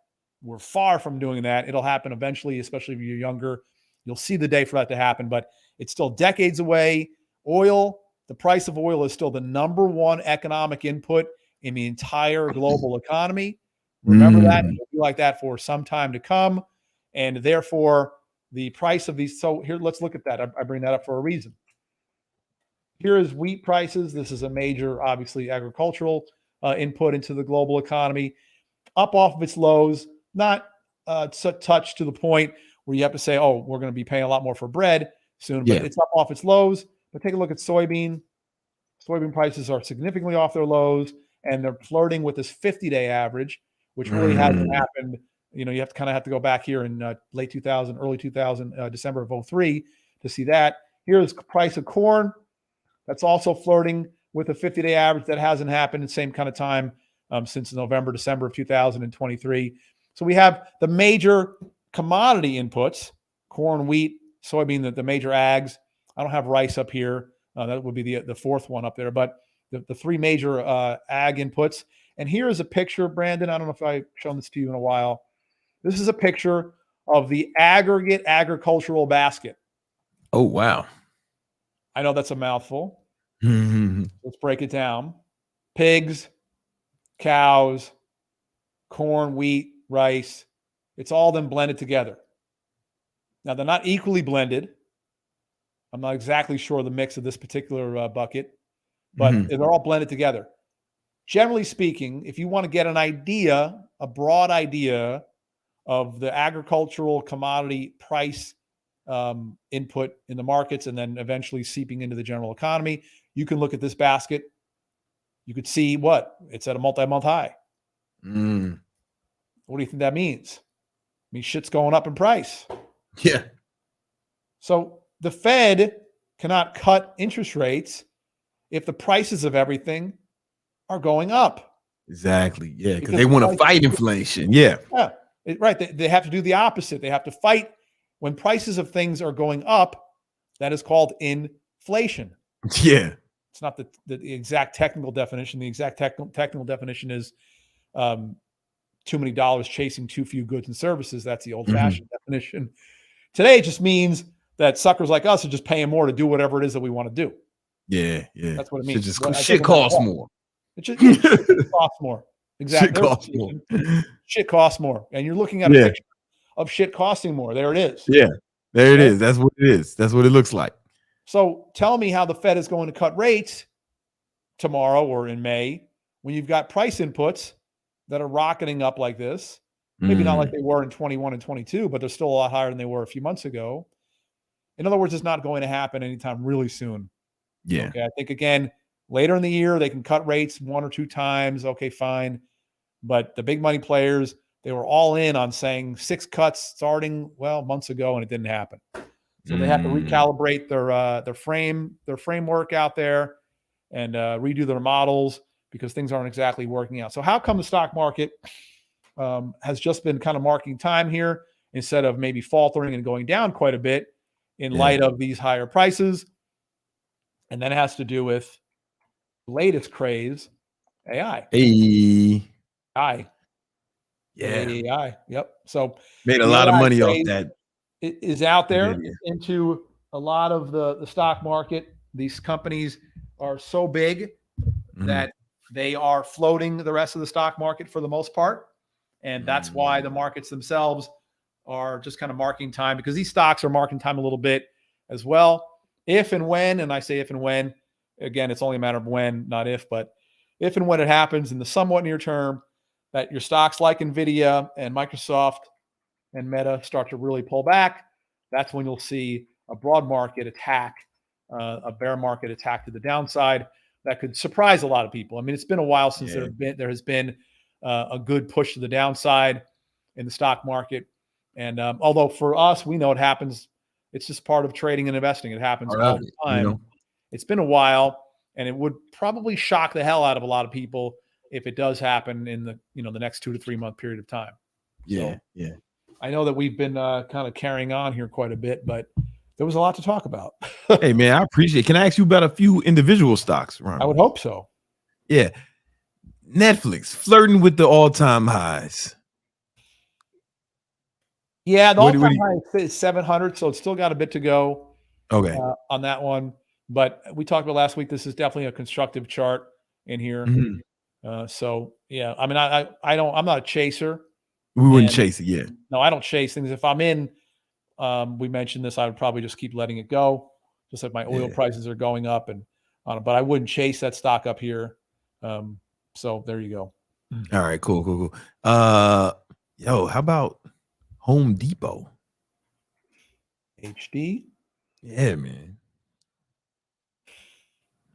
we're far from doing that. It'll happen eventually, especially if you're younger. You'll see the day for that to happen, but it's still decades away. Oil, the price of oil is still the number one economic input in the entire global economy. Remember that. It'll be like that for some time to come. And therefore, the price of these. So here, let's look at that. I bring that up for a reason. Here is wheat prices. This is a major, obviously, agricultural input into the global economy. Up off of its lows, not touch to the point where you have to say, oh, we're going to be paying a lot more for bread soon. But it's up off its lows. But take a look at soybean. Soybean prices are significantly off their lows. and they're flirting with this 50-day average, which really hasn't happened. You know, you have to go back here in late 2000, early 2000, December of 03 to see that. Here's the price of corn. That's also flirting with a 50-day average. That hasn't happened in the same kind of time since November, December of 2023. So we have the major commodity inputs: corn, wheat, soybean, the major ags. I don't have rice up here. That would be the fourth one up there. But the three major ag inputs. And here is a picture, Brandon. I don't know if I've shown this to you in a while. This is a picture of the aggregate agricultural basket. Oh, wow. I know that's a mouthful. Let's break it down. Pigs, cows, corn, wheat, rice. It's all then blended together. Now, they're not equally blended. I'm not exactly sure the mix of this particular bucket, but they're all blended together. Generally speaking, if you want to get an idea, a broad idea of the agricultural commodity price input in the markets and then eventually seeping into the general economy, you can look at this basket. You could see what? It's at a multi-month high. What do you think that means? I mean, shit's going up in price. Yeah. So the Fed cannot cut interest rates if the prices of everything are going up. Exactly. Yeah, because they want to fight inflation. Yeah. Yeah. Right. They have to do the opposite. They have to fight when prices of things are going up. That is called inflation. Yeah. It's not the exact technical definition. The exact technical definition is too many dollars chasing too few goods and services. That's the old-fashioned definition. Today, it just means that suckers like us are just paying more to do whatever it is that we want to do. Yeah, yeah. That's what it means. Shit costs more. It just costs more. Exactly. Shit costs more. Shit costs more. And you're looking at a picture of shit costing more. There it is. Yeah, there it is. That's what it is. That's what it looks like. So tell me how the Fed is going to cut rates tomorrow or in May when you've got price inputs that are rocketing up like this. Maybe not like they were in 21 and 22, but they're still a lot higher than they were a few months ago. In other words, it's not going to happen anytime really soon. Yeah. Okay. I think, again, later in the year, they can cut rates 1 or 2 times. Okay, fine. But the big money players, they were all in on saying 6 cuts starting, months ago, and it didn't happen. So they have to recalibrate their framework out there and redo their models because things aren't exactly working out. So how come the stock market has just been kind of marking time here instead of maybe faltering and going down quite a bit in light of these higher prices? And that has to do with the latest craze, AI. AI. Yeah. AI. Yep. So made a lot of money off that. It is out there into a lot of the stock market. These companies are so big that they are floating the rest of the stock market for the most part. And that's why the markets themselves are just kind of marking time, because these stocks are marking time a little bit as well. If and when, and I say if and when, again, it's only a matter of when, not if, but if and when it happens in the somewhat near term, that your stocks like NVIDIA and Microsoft and Meta start to really pull back, that's when you'll see a broad market attack, a bear market attack to the downside that could surprise a lot of people. I mean, it's been a while since there has been a good push to the downside in the stock market. And although for us, we know it happens, it's just part of trading and investing. It happens all the time. You know? It's been a while, and it would probably shock the hell out of a lot of people if it does happen in the the next 2 to 3 month period of time. Yeah, so, I know that we've been kind of carrying on here quite a bit, but there was a lot to talk about. Hey, man, I appreciate it. Can I ask you about a few individual stocks, Ron? I would hope so. Yeah. Netflix flirting with the all-time highs. Yeah, the all-time high is 700, so it's still got a bit to go. Okay. On that one. But we talked about last week, this is definitely a constructive chart in here. So, yeah, I mean, I'm not a chaser. We wouldn't chase it, yeah. No, I don't chase things. If I'm in, we mentioned this, I would probably just keep letting it go, just like my oil prices are going up, but I wouldn't chase that stock up here. So there you go. All right, cool. How about Home Depot? HD? Yeah, man.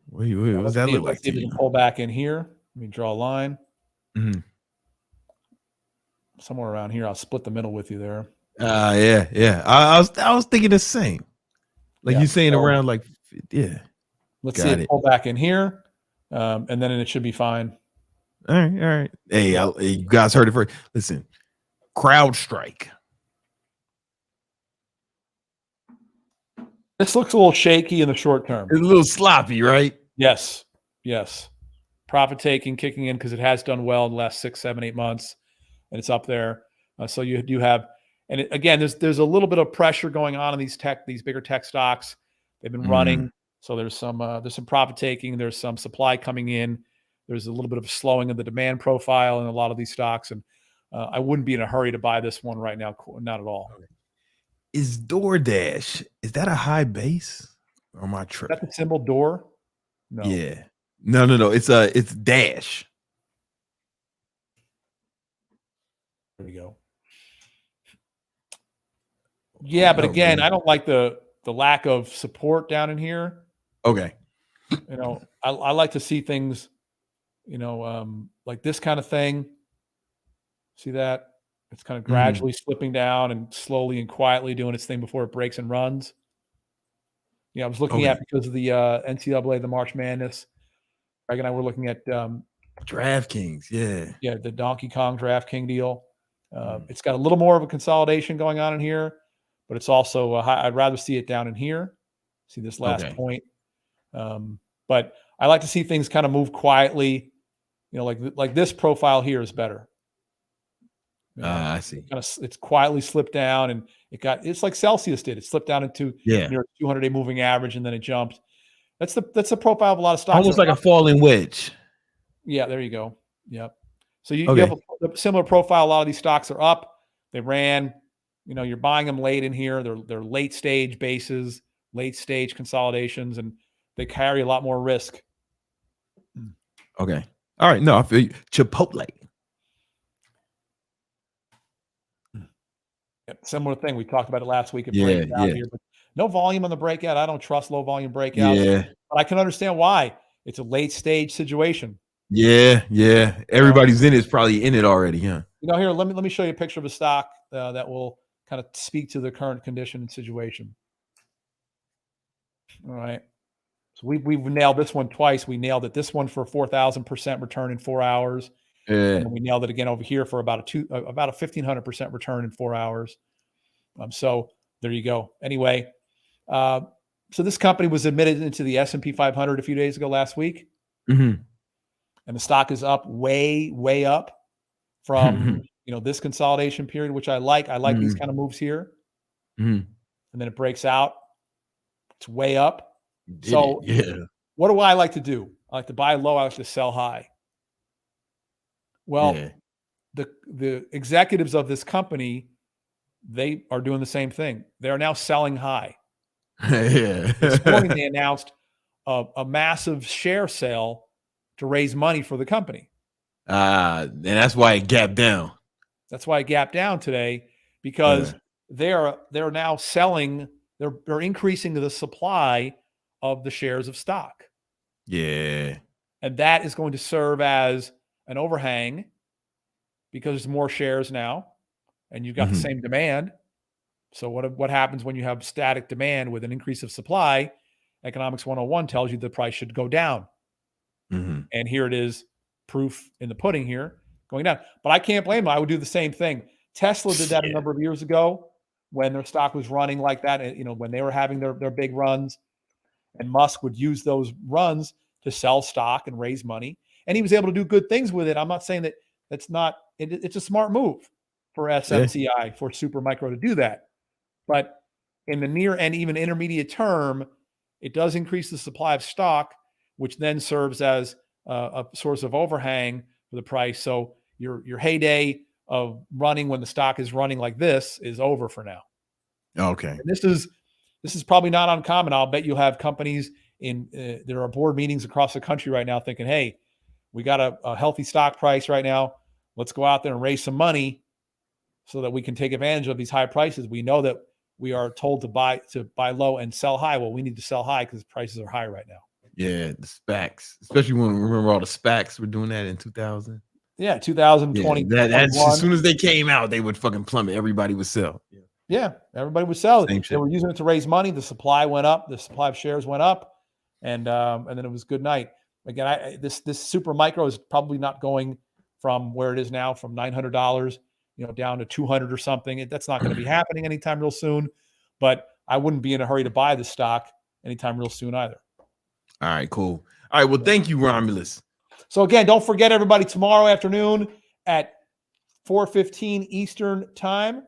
What's that look like? Let's see if we can pull back in here. Let me draw a line. Mm-hmm. Somewhere around here. I'll split the middle with you there. Yeah. I was thinking the same. Like you're saying around like, yeah. Let's see it pull back in here. And then it should be fine. All right. Hey, you guys heard it first. Listen, crowd strike. This looks a little shaky in the short term. It's a little sloppy, right? Yes. Profit taking, kicking in because it has done well in the last 6, 7, 8 months, and it's up there. So you do have, and again, there's a little bit of pressure going on in these bigger tech stocks. They've been running, so there's some profit taking. There's some supply coming in. There's a little bit of a slowing of the demand profile in a lot of these stocks, and I wouldn't be in a hurry to buy this one right now. Not at all. Is DoorDash, is that a high base or my trip? Is that the symbol door? No. Yeah. No. It's dash. There we go. Yeah, but again, I don't like the lack of support down in here. Okay. I like to see things, like this kind of thing. See that? It's kind of gradually slipping down and slowly and quietly doing its thing before it breaks and runs. I was looking at, because of the NCAA, the March Madness, Greg and I were looking at DraftKings. Yeah, the Donkey Kong DraftKings deal. It's got a little more of a consolidation going on in here, but it's also I'd rather see it down in here. See this last point. But I like to see things kind of move quietly. Like this profile here is better. I see. It's quietly slipped down, and it's like Celsius did. It slipped down into near 200-day moving average, and then it jumped. That's the profile of a lot of stocks. Almost like a falling wedge. Yeah, there you go. Yep. So you have a similar profile. A lot of these stocks are up. They ran. You're buying them late in here. They're late stage bases, late stage consolidations, and they carry a lot more risk. Okay. All right. No, I feel you. Chipotle. Similar thing. We talked about it last week. Here, but no volume on the breakout. I don't trust low volume breakouts. Yeah. But I can understand why. It's a late stage situation. Yeah. Everybody's in it's probably in it already. Yeah. Here, let me show you a picture of a stock that will kind of speak to the current condition and situation. All right. So we've nailed this one twice. We nailed it. This one for 4,000% return in 4 hours. And we nailed it again over here for about a 1,500% return in 4 hours. So there you go. Anyway, so this company was admitted into the S&P 500 a few days ago last week, and the stock is up way up from this consolidation period, which I like. I like these kind of moves here, and then it breaks out. It's way up. What do I like to do? I like to buy low. I like to sell high. Well, the executives of this company, they are doing the same thing. They are now selling high. This morning they announced a massive share sale to raise money for the company. And that's why it gapped down. That's why it gapped down today, because they're now selling. They're increasing the supply of the shares of stock. Yeah, and that is going to serve as an overhang, because there's more shares now and you've got the same demand. So what happens when you have static demand with an increase of supply? Economics 101 tells you the price should go down. And here it is, proof in the pudding here, going down. But I can't blame them. I would do the same thing. Tesla did that a number of years ago when their stock was running like that, when they were having their big runs, and Musk would use those runs to sell stock and raise money. And he was able to do good things with it. I'm not saying that it's a smart move for SMCI, for Supermicro to do that. But in the near and even intermediate term, it does increase the supply of stock, which then serves as a source of overhang for the price. So your heyday of running when the stock is running like this is over for now. Okay. And this is probably not uncommon. I'll bet you'll have companies there are board meetings across the country right now thinking, hey, we got a healthy stock price right now. Let's go out there and raise some money so that we can take advantage of these high prices. We know that we are told to buy low and sell high. Well, we need to sell high because prices are high right now. Yeah, the SPACs, especially when remember all the SPACs were doing that in 2000. Yeah, 2020. Yeah, that's as soon as they came out, they would fucking plummet. Everybody would sell. Yeah, everybody would sell it. Same They shit. were using it to raise money. The supply went up. The supply of shares went up, and then it was good night. Again, this super micro is probably not going from where it is now, from $900, down to 200 or something. That's not going to be happening anytime real soon. But I wouldn't be in a hurry to buy the stock anytime real soon either. All right, cool. All right, well, thank you, Romulus. So again, don't forget, everybody, tomorrow afternoon at 4:15 Eastern time,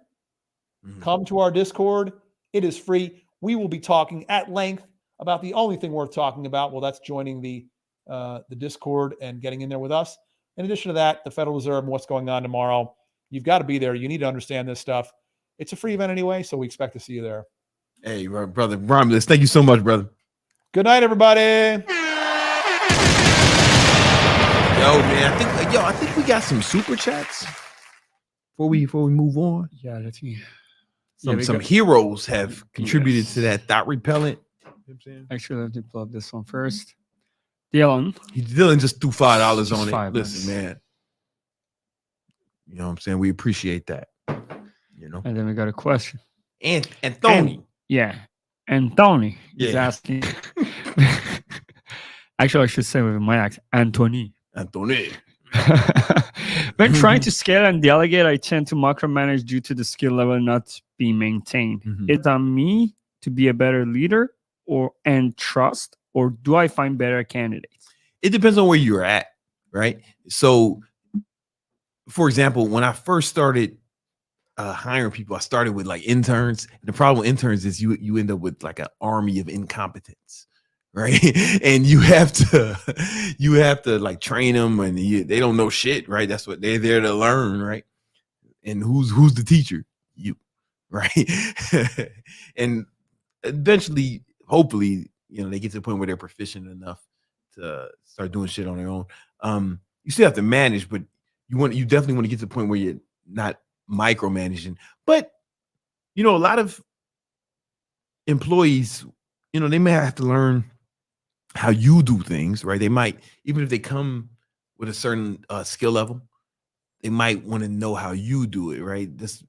come to our Discord. It is free. We will be talking at length about the only thing worth talking about. Well, that's joining the Discord and getting in there with us. In addition to that, the Federal Reserve and what's going on tomorrow. You've got to be there. You need to understand this stuff. It's a free event anyway, so we expect to see you there. Hey, brother Romulus, thank you so much, brother. Good night, everybody. Yo, man, I think we got some super chats before we move on. Yeah, let's see. Some heroes have contributed to that thought repellent. You know what I'm saying? Actually, let me pull up this one first. Dylan just threw $5 on it. $5. Listen, man. You know what I'm saying? We appreciate that. And then we got a question. And Tony. And Tony is Yeah. asking. Actually, I should say with my accent, Anthony. When trying to scale and delegate, I tend to micromanage due to the skill level not being maintained. Is it on me to be a better leader and trust, or do I find better candidates? It depends on where you're at, right? So, for example, when I first started hiring people, I started with like interns. And the problem with interns is you end up with like an army of incompetence, right? And you have to like train them, and they don't know shit, right? That's what they're there to learn, right? And who's the teacher? You, right? And eventually, hopefully, they get to the point where they're proficient enough to start doing shit on their own. You still have to manage, but you definitely want to get to the point where you're not micromanaging. But a lot of employees, they may have to learn how you do things, right? They might, even if they come with a certain skill level, they might want to know how you do it, right? This,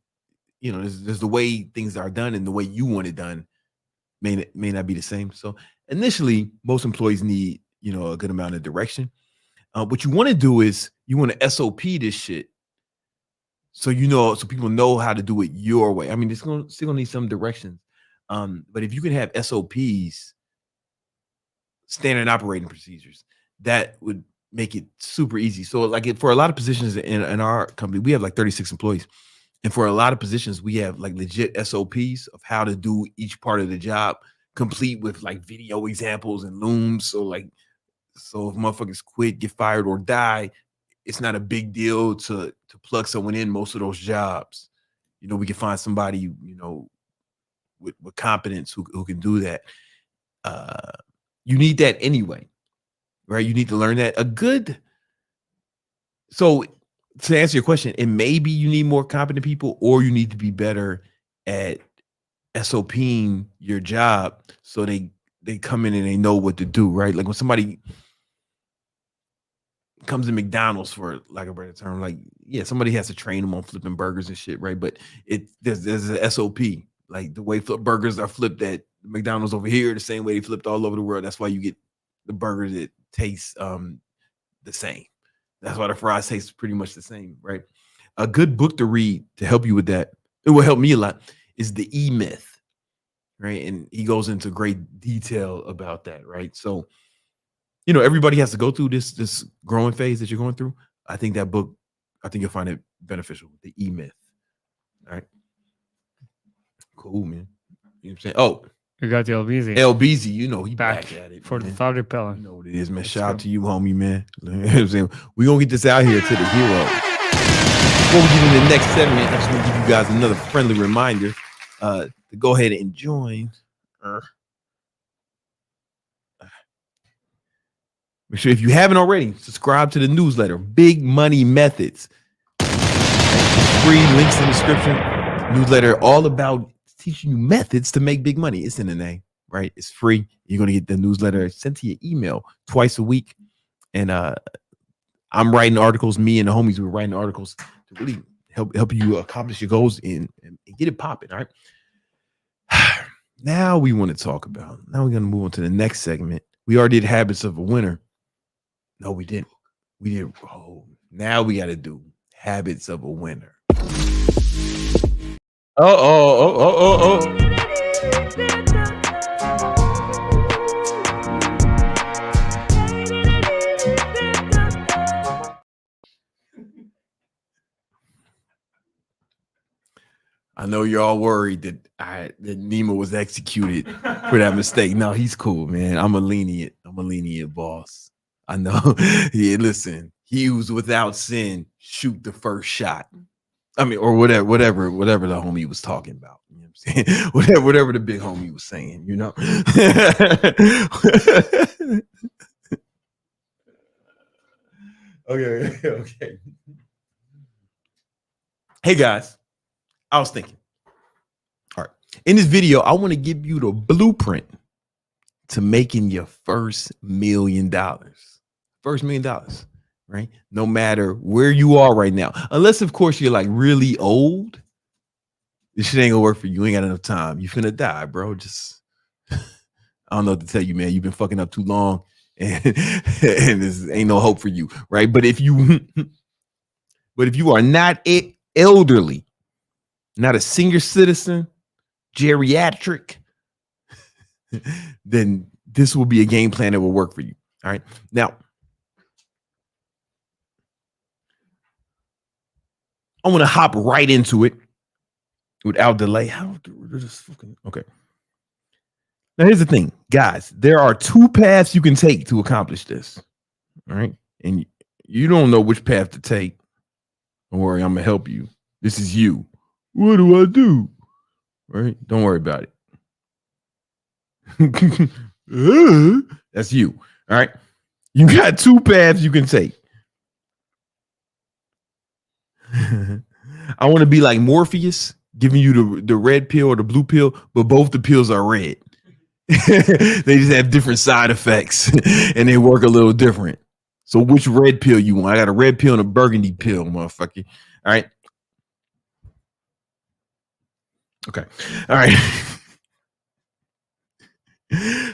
there's the way things are done, and the way you want it done may not be the same. So initially, most employees need a good amount of direction. What you want to do is you want to SOP this shit, so people know how to do it your way. I mean, it's still gonna need some directions, but if you can have SOPs, standard operating procedures, that would make it super easy. So, like for a lot of positions in our company, we have like 36 employees, and for a lot of positions, we have like legit SOPs of how to do each part of the job, complete with like video examples and looms. So if motherfuckers quit, get fired, or die, it's not a big deal to plug someone in most of those jobs. We can find somebody, with competence who can do that. You need that anyway, right? You need to learn that. So to answer your question, it may be you need more competent people, or you need to be better at SOPing your job so they come in and they know what to do, right? Like when somebody comes to McDonald's, for lack of a better term, like, yeah, somebody has to train them on flipping burgers and shit, right? But there's an SOP, like the way burgers are flipped at McDonald's over here, the same way they flipped all over the world. That's why you get the burger that tastes the same. That's why the fries taste pretty much the same, right? A good book to read to help you with that, it will help me a lot, is The E-Myth, right? And he goes into great detail about that, right? So, everybody has to go through this growing phase that you're going through. I think you'll find it beneficial. The E-Myth. All right. Cool, man. You know what I'm saying? Oh, we got the LBZ. LBZ, he back at it for man. the thought repellent. You know what it is, man. Shout out to you, homie, man. You know what I'm saying? We're going to get this out here to the hero. Before we get into the next segment, I just want to give you guys another friendly reminder to go ahead and join. Make sure, if you haven't already, subscribe to the newsletter, Big Money Methods. Free, links in the description. Newsletter all about teaching you methods to make big money. It's in the name, right? It's free. You're going to get the newsletter sent to your email twice a week. And I'm writing articles. Me and the homies were writing articles to really help you accomplish your goals and get it popping. All right. Now we're going to move on to the next segment. We already did habits of a winner. No, we didn't. We did. Oh, now we got to do habits of a winner. Oh. I know you're all worried that Nima was executed for that mistake. No, he's cool, man. I'm a lenient boss. I know. Yeah, listen, he was without sin. Shoot the first shot. I mean, or whatever the homie was talking about. You know what I'm saying? whatever the big homie was saying, you know. Okay. Hey guys, I was thinking. All right. In this video, I want to give you the blueprint to making your first $1 million. First $1 million. Right? No matter where you are right now. Unless, of course, you're like really old. This shit ain't gonna work for you. You ain't got enough time. You finna die, bro. Just I don't know what to tell you, man. You've been fucking up too long, and this ain't no hope for you, right? But if you are not elderly, not a senior citizen, geriatric, then this will be a game plan that will work for you. All right. Now, I want to hop right into it without delay. Okay. Now, here's the thing, guys. There are two paths you can take to accomplish this. All right. And you don't know which path to take. Don't worry. I'm going to help you. This is you. What do I do? Right? Don't worry about it. That's you. All right. You got two paths you can take. I want to be like Morpheus, giving you the red pill or the blue pill, but both the pills are red. They just have different side effects and they work a little different. So which red pill you want? I got a red pill and a burgundy pill, motherfucker. All right. Okay. All right.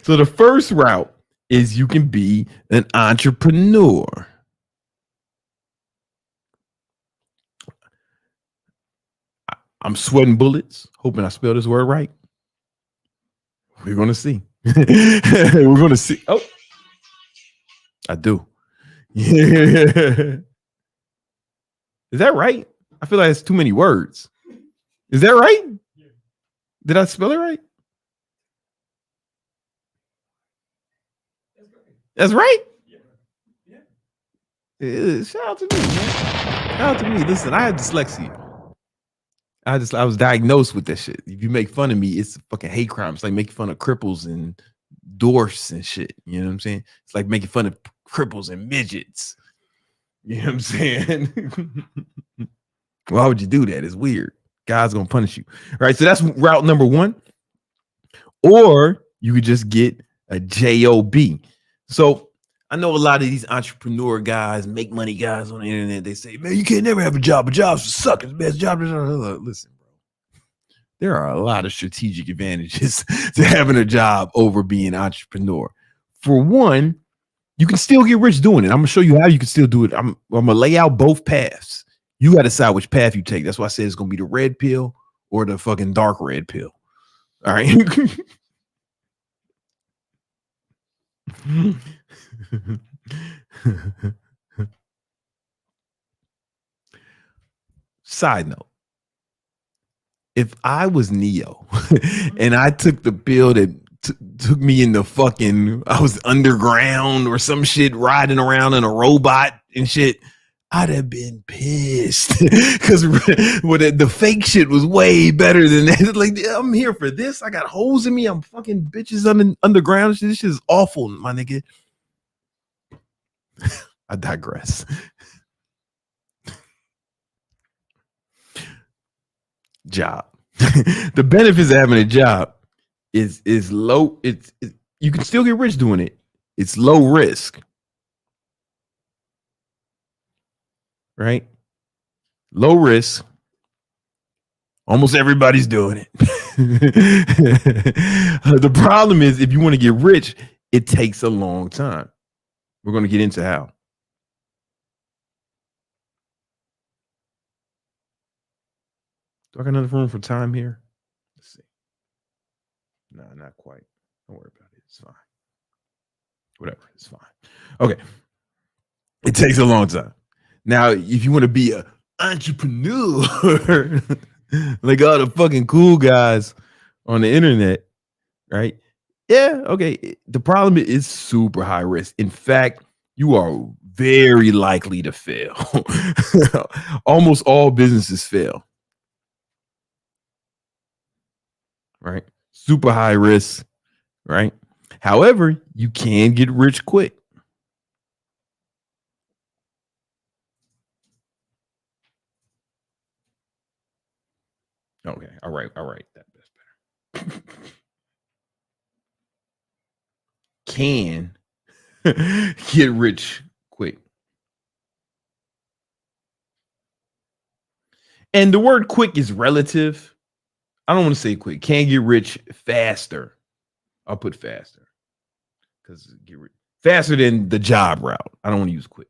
So the first route is you can be an entrepreneur. I'm sweating bullets, hoping I spell this word right. We're going to see. We're going to see. Oh, I do. Yeah. Is that right? I feel like it's too many words. Is that right? Yeah. Did I spell it right? That's right? Yeah. Shout out to me, man. Shout out to me. Listen, I have dyslexia. I was diagnosed with that shit. If you make fun of me, it's a fucking hate crime. It's like making fun of cripples and dwarfs and shit. You know what I'm saying? It's like making fun of cripples and midgets. You know what I'm saying? Why would you do that? It's weird. God's gonna punish you. All right, so that's route number one. Or you could just get a job. So I know a lot of these entrepreneur guys, make money guys on the internet. They say, man, you can't never have a job. A job sucks. It's the best job. Listen, bro. There are a lot of strategic advantages to having a job over being an entrepreneur. For one, you can still get rich doing it. I'm gonna show you how you can still do it. I'm gonna lay out both paths. You got to decide which path you take. That's why I said it's gonna be the red pill or the fucking dark red pill. All right. Side note, if I was Neo and I took the pill that took me in the fucking, I was underground or some shit, riding around in a robot and shit, I'd have been pissed because the fake shit was way better than that. Like, I'm here for this. I got holes in me. I'm fucking bitches underground. This shit is awful, my nigga. I digress. Job. The benefits of having a job is low. It's you can still get rich doing it. It's low risk, right? Low risk. Almost everybody's doing it. The problem is if you want to get rich, it takes a long time. We're going to get into how. Do I got enough room for time here? Let's see. No, not quite. Don't worry about it. It's fine. Whatever. It's fine. Okay. It takes a long time. Now, if you want to be an entrepreneur, like all the fucking cool guys on the internet, right? Yeah, okay. The problem is super high risk. In fact, you are very likely to fail. Almost all businesses fail. Right? Super high risk, right? However, you can get rich quick. Okay, all right. That's better. Can get rich quick. And the word quick is relative. I don't want to say quick. Can get rich faster. I'll put faster. Because get rich faster than the job route. I don't want to use quick.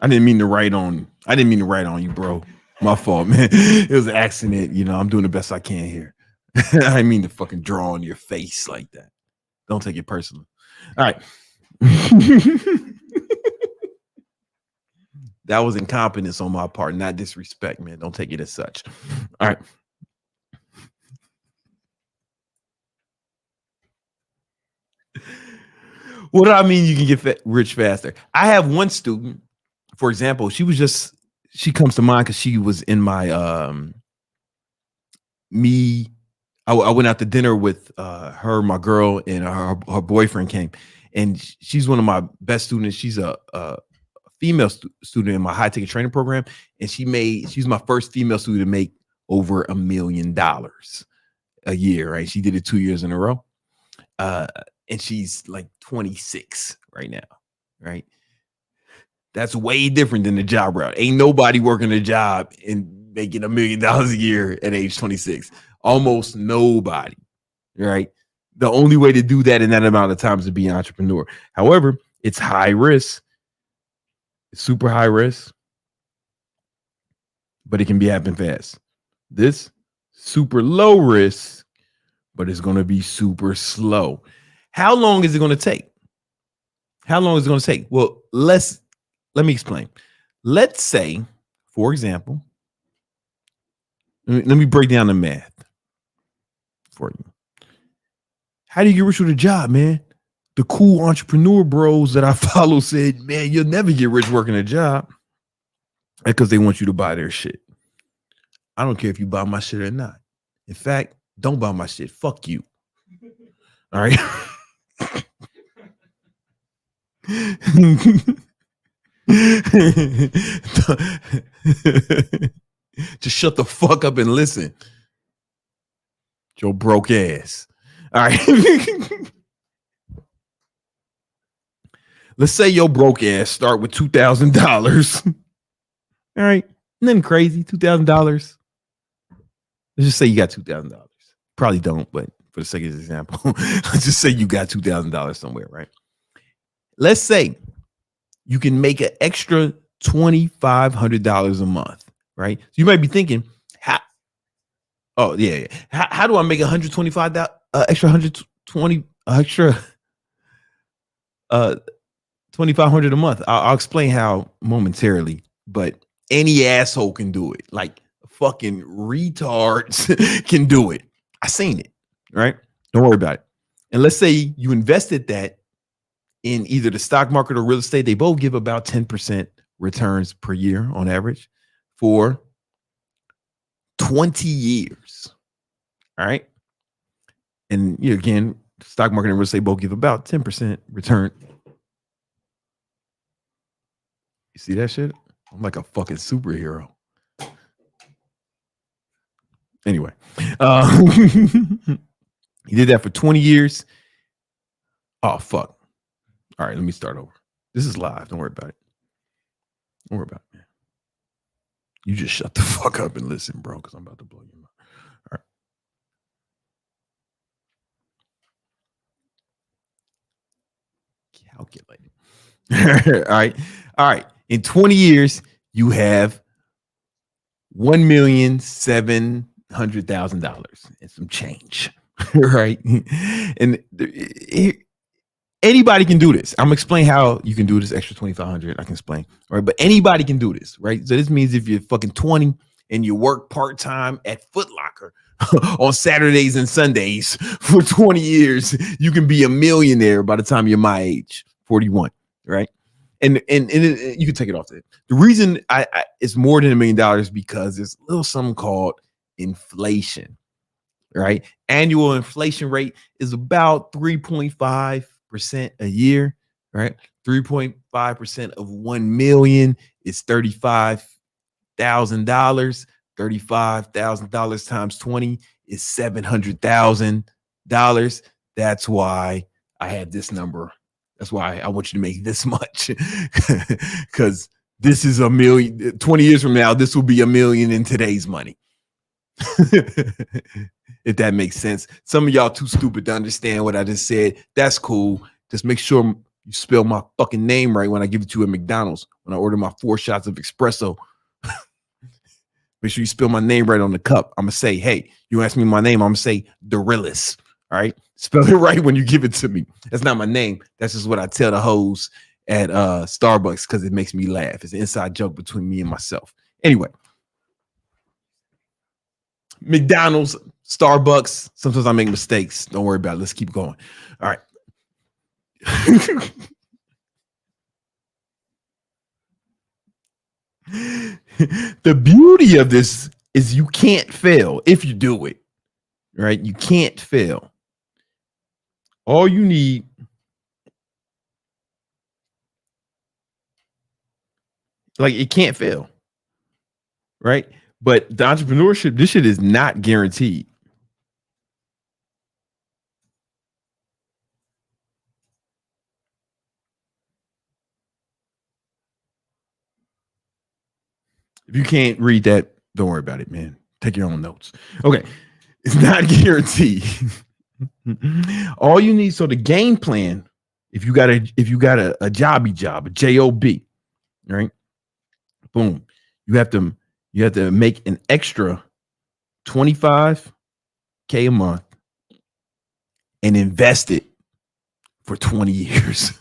I didn't mean to write on you, bro. My fault, man. It was an accident. You know, I'm doing the best I can here. I didn't mean to fucking draw on your face like that. Don't take it personally. All right. That was incompetence on my part, not disrespect, man. Don't take it as such. All right. What do I mean you can get rich faster? I have one student, for example, she comes to mind because she was in my I went out to dinner with her, my girl, and her boyfriend came, and she's one of my best students. She's a female student in my high ticket training program, and she's my first female student to make over $1 million a year. Right, she did it 2 years in a row, and she's like 26 right now. Right, that's way different than the job route. Ain't nobody working a job and making $1 million a year at age 26. Almost nobody, right? The only way to do that in that amount of time is to be an entrepreneur. However, it's high risk. It's super high risk, but it can be happen fast. This super low risk, but it's going to be super slow. How long is it going to take? How long is it going to take? Well, let me explain. Let's say, for example, let me break down the math for you. How do you get rich with a job, man? The cool entrepreneur bros that I follow said, man, you'll never get rich working a job because they want you to buy their shit. I don't care if you buy my shit or not. In fact, don't buy my shit. Fuck you. All right. Just shut the fuck up and listen. Your broke ass. All right. Let's say your broke ass start with $2,000. All right. Nothing crazy. $2,000. Let's just say you got $2,000. Probably don't, but for the sake of this example, let's just say you got $2,000 somewhere, right? Let's say you can make an extra $2,500 a month, right? So you might be thinking, how do I make $125 extra $2,500 a month? I'll explain how momentarily, but any asshole can do it. Like fucking retards can do it. I seen it, right? Don't worry about it. And let's say you invested that in either the stock market or real estate. They both give about 10% returns per year on average for 20 years. All right. And again, stock market and real estate both give about 10% return You see that shit? I'm like a fucking superhero. Anyway, he did that for 20 years. Oh, fuck. All right, let me start over. This is live. Don't worry about it. Don't worry about it, man. You just shut the fuck up and listen, bro, because I'm about to blow your mind. All right. Calculating. All right. In 20 years, you have $1,700,000 and some change. Right. And anybody can do this. I'm gonna explain how you can do this extra 2,500. I can explain. All right. But anybody can do this, right? So this means if you're fucking 20 and you work part-time at Foot Locker on Saturdays and Sundays for 20 years, you can be a millionaire by the time you're my age, 41, right? And you can take it off there. The reason it's more than $1 million because there's a little something called inflation, right? Annual inflation rate is about 3.5% a year, right? 3.5% of 1 million is $35,000. $35,000 times 20 is $700,000. That's why I had this number. That's why I want you to make this much, because this is $1 million. 20 years from now, this will be $1 million in today's money. If that makes sense. Some of y'all too stupid to understand what I just said. That's cool. Just make sure you spell my fucking name right when I give it to you at McDonald's. When I order my 4 shots of espresso, make sure you spell my name right on the cup. I'm gonna say, hey, you ask me my name, I'm gonna say Relentless. All right, spell it right when you give it to me. That's not my name. That's just what I tell the hoes at Starbucks because it makes me laugh. It's an inside joke between me and myself. Anyway, McDonald's, Starbucks. Sometimes I make mistakes. Don't worry about it. Let's keep going. All right. The beauty of this is you can't fail if you do it, right? You can't fail. All you need it can't fail, right? But the entrepreneurship, this shit is not guaranteed. If you can't read that, don't worry about it, man. Take your own notes. Okay. It's not guaranteed. All you need, so the game plan, if you got a jobby job, a job, right? Boom. You have to make an extra $25K a month and invest it for 20 years.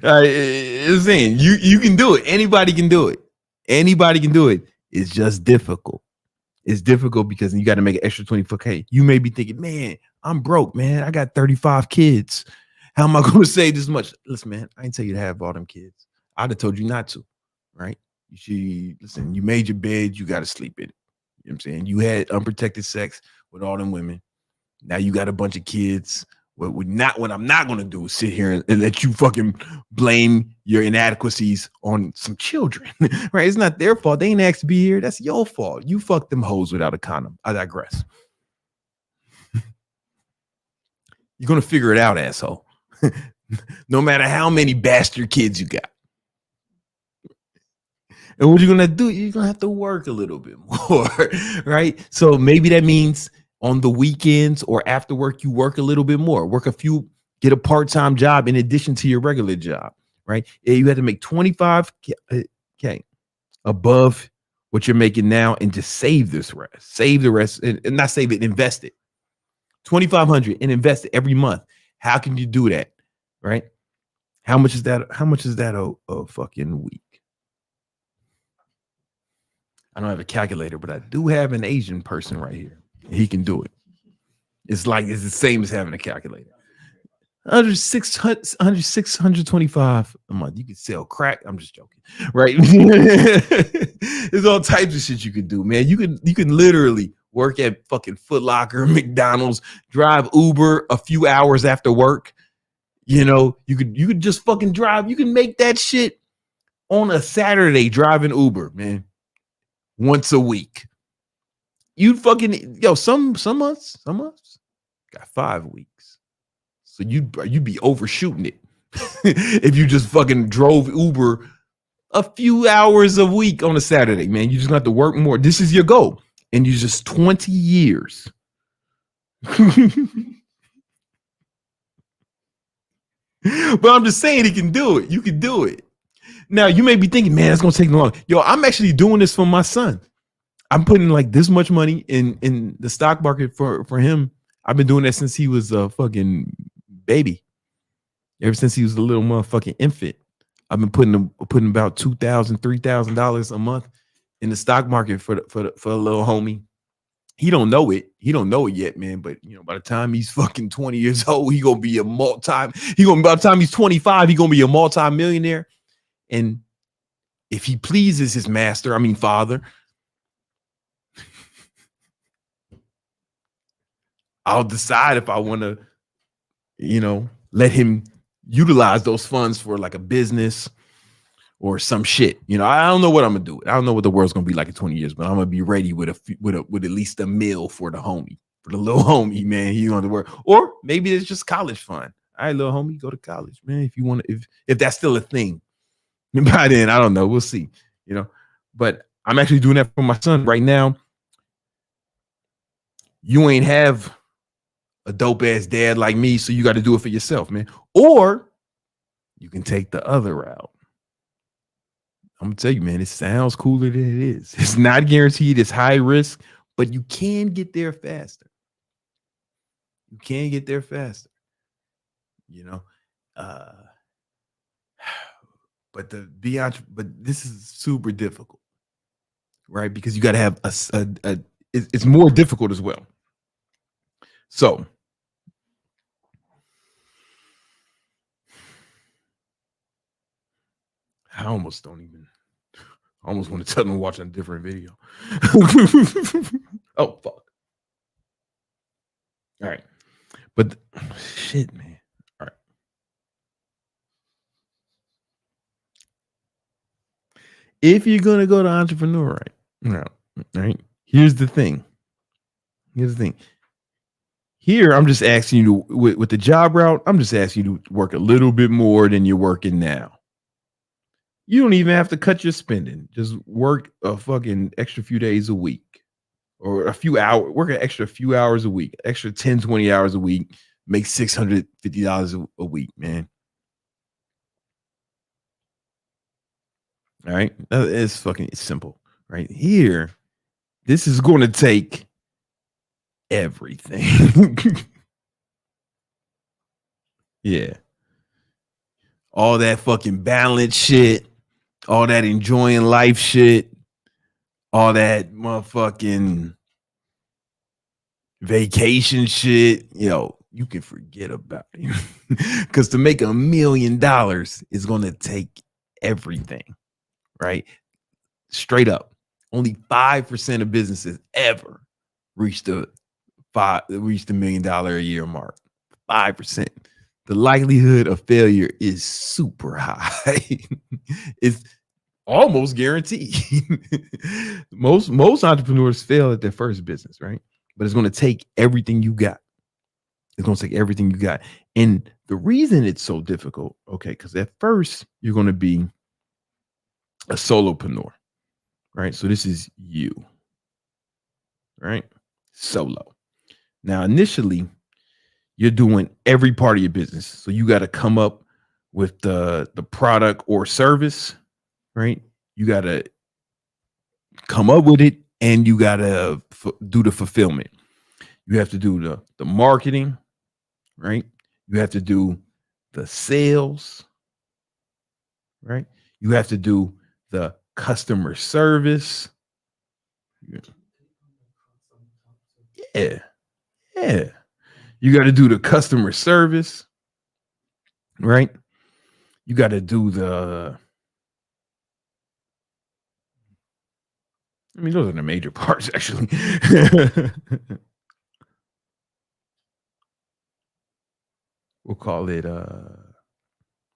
I'm saying you can do it. Anybody can do it. Anybody can do it. It's just difficult. It's difficult because you got to make an extra 24K. You may be thinking, man, I'm broke, man. I got 35 kids. How am I going to save this much? Listen, man, I ain't tell you to have all them kids. I'd have told you not to, right? You should listen. You made your bed. You got to sleep in it. You know what I'm saying? You had unprotected sex with all them women. Now you got a bunch of kids. What I'm not going to do is sit here and let you fucking blame your inadequacies on some children, right? It's not their fault. They ain't asked to be here. That's your fault. You fucked them hoes without a condom. I digress. You're going to figure it out, asshole. No matter how many bastard kids you got. And what you're going to do, you're going to have to work a little bit more, right? So maybe that means on the weekends or after work, you work a little bit more, get a part-time job in addition to your regular job, right? You have to make 25K above what you're making now and just save the rest and not save it, invest it. 2,500 and invest it every month. How can you do that? Right? How much is that a fucking week? I don't have a calculator, but I do have an Asian person right here. He can do it. It's the same as having a calculator. 625 a month. You can sell crack. I'm just joking, right? There's all types of shit you can do, man. You can literally work at fucking Foot Locker, McDonald's, drive Uber a few hours after work. You know, you could just fucking drive. You can make that shit on a Saturday driving Uber, man, once a week. You fucking some months got 5 weeks. So you'd be overshooting it if you just fucking drove Uber a few hours a week on a Saturday, man. You just have to work more. This is your goal. And you just 20 years. But I'm just saying he can do it. You can do it. Now you may be thinking, man, it's gonna take long. Yo, I'm actually doing this for my son. I'm putting like this much money in the stock market for him. I've been doing that since he was a fucking baby. Ever since he was a little motherfucking infant. I've been putting about $2,000, $3,000 a month in the stock market for a little homie. He don't know it. He don't know it yet, man. But by the time he's fucking 20 years old, by the time he's 25, he gonna be a multi-millionaire. And if he pleases his father, I'll decide if I want to, let him utilize those funds for like a business or some shit. I don't know what I'm gonna do. I don't know what the world's gonna be like in 20 years, but I'm gonna be ready with at least a meal for the little homie, man. He on the work, or maybe it's just college fund. All right, little homie, go to college, man. If you want to, if that's still a thing. By then, I don't know. We'll see. But I'm actually doing that for my son right now. You ain't have a dope ass dad like me, so you got to do it for yourself, man. Or you can take the other route. I'm gonna tell you, man, it sounds cooler than it is. It's not guaranteed. It's high risk, but you can get there faster. You can get there faster. But this is super difficult, right? Because you got to have it's more difficult as well. So I almost want to tell them to watch a different video. Oh, fuck. All right. But shit, man. All right. If you're going to go to entrepreneur, right? Here's the thing. Here, I'm just asking you to, with the job route, I'm just asking you to work a little bit more than you're working now. You don't even have to cut your spending. Just work a fucking extra few days a week or a few hours, work an extra few hours a week, extra 10, 20 hours a week, make $650 a week, man. All right. It's simple right here. This is going to take everything. Yeah. All that fucking balance shit, all that enjoying life shit, all that motherfucking vacation shit, you can forget about it. Because to make $1 million is going to take everything, right? Straight up. Only 5% of businesses ever reach the $1 million a year mark. 5%. The likelihood of failure is super high. It's almost guaranteed. Most entrepreneurs fail at their first business, right? But it's going to take everything you got. It's going to take everything you got. And the reason it's so difficult, because at first you're going to be a solopreneur, right? So this is you, right? Solo. Now, initially, you're doing every part of your business. So you got to come up with the product or service, right? You got to come up with it, and you got to do the fulfillment. You have to do the marketing, right? You have to do the sales, right? You have to do the customer service. Yeah. You got to do the customer service, right? You got to do those are the major parts, actually. We'll call it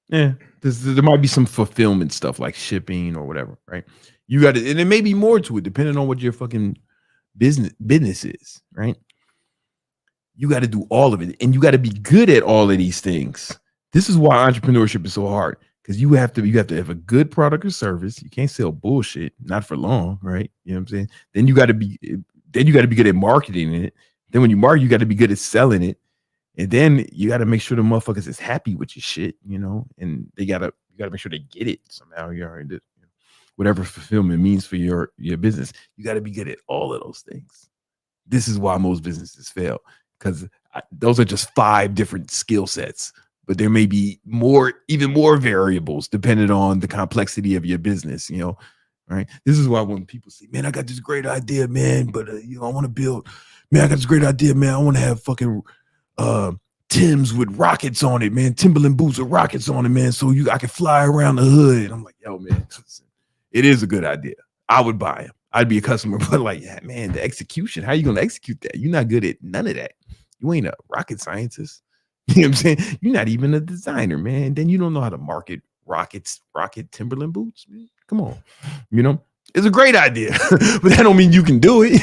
Yeah, there might be some fulfillment stuff like shipping or whatever, right? You got to, and there may be more to it depending on what your fucking business is, right? You got to do all of it, and you got to be good at all of these things. This is why entrepreneurship is so hard, because you have to have a good product or service. You can't sell bullshit, not for long, right? You know what I'm saying? Then you got to be good at marketing it. Then when you market, you got to be good at selling it. And then you got to make sure the motherfuckers is happy with your shit, you know, and you got to make sure they get it somehow. You already, whatever fulfillment means for your business, you got to be good at all of those things. This is why most businesses fail, because those are just 5 different skill sets, but there may be even more variables depending on the complexity of your business, you know, right? This is why when people say, man, I got this great idea, man, but you know, I want to build, man, I got this great idea, man. I want to have fucking Timbs with rockets on it, man. Timberland boots with rockets on it, man. So I can fly around the hood. I'm like, yo, man, it is a good idea. I would buy them. I'd be a customer, but like, yeah, man, the execution, how are you going to execute that? You're not good at none of that. You ain't a rocket scientist. You know what I'm saying? You're not even a designer, man. Then you don't know how to market rocket Timberland boots, man. Come on. You know, it's a great idea, but that don't mean you can do it.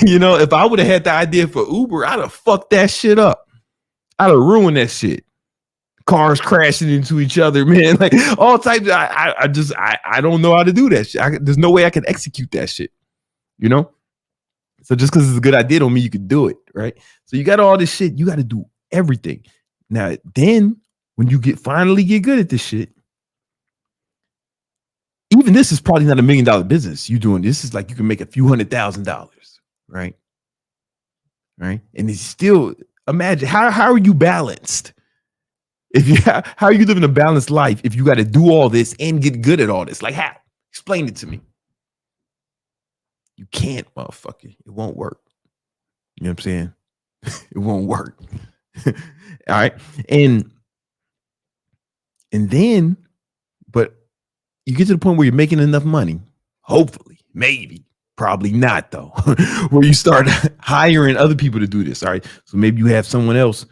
You know, if I would have had the idea for Uber, I'd have fucked that shit up. I'd have ruined that shit. Cars crashing into each other, man. Like all types. I don't know how to do that shit. There's no way I can execute that shit. You know. So just because it's a good idea don't mean you can do it, right? So you got all this shit. You got to do everything. Now, then when you finally get good at this shit, even this is probably not $1 million business. You doing this is like you can make a few $100,000, right? Right, and it's still. Imagine how are you balanced? How are you living a balanced life if you got to do all this and get good at all this? Like how? Explain it to me. You can't, motherfucker. It won't work. You know what I'm saying? It won't work. All right. And then, but you get to the point where you're making enough money. Hopefully, maybe. Probably not, though, where you start hiring other people to do this. All right. So maybe you have someone else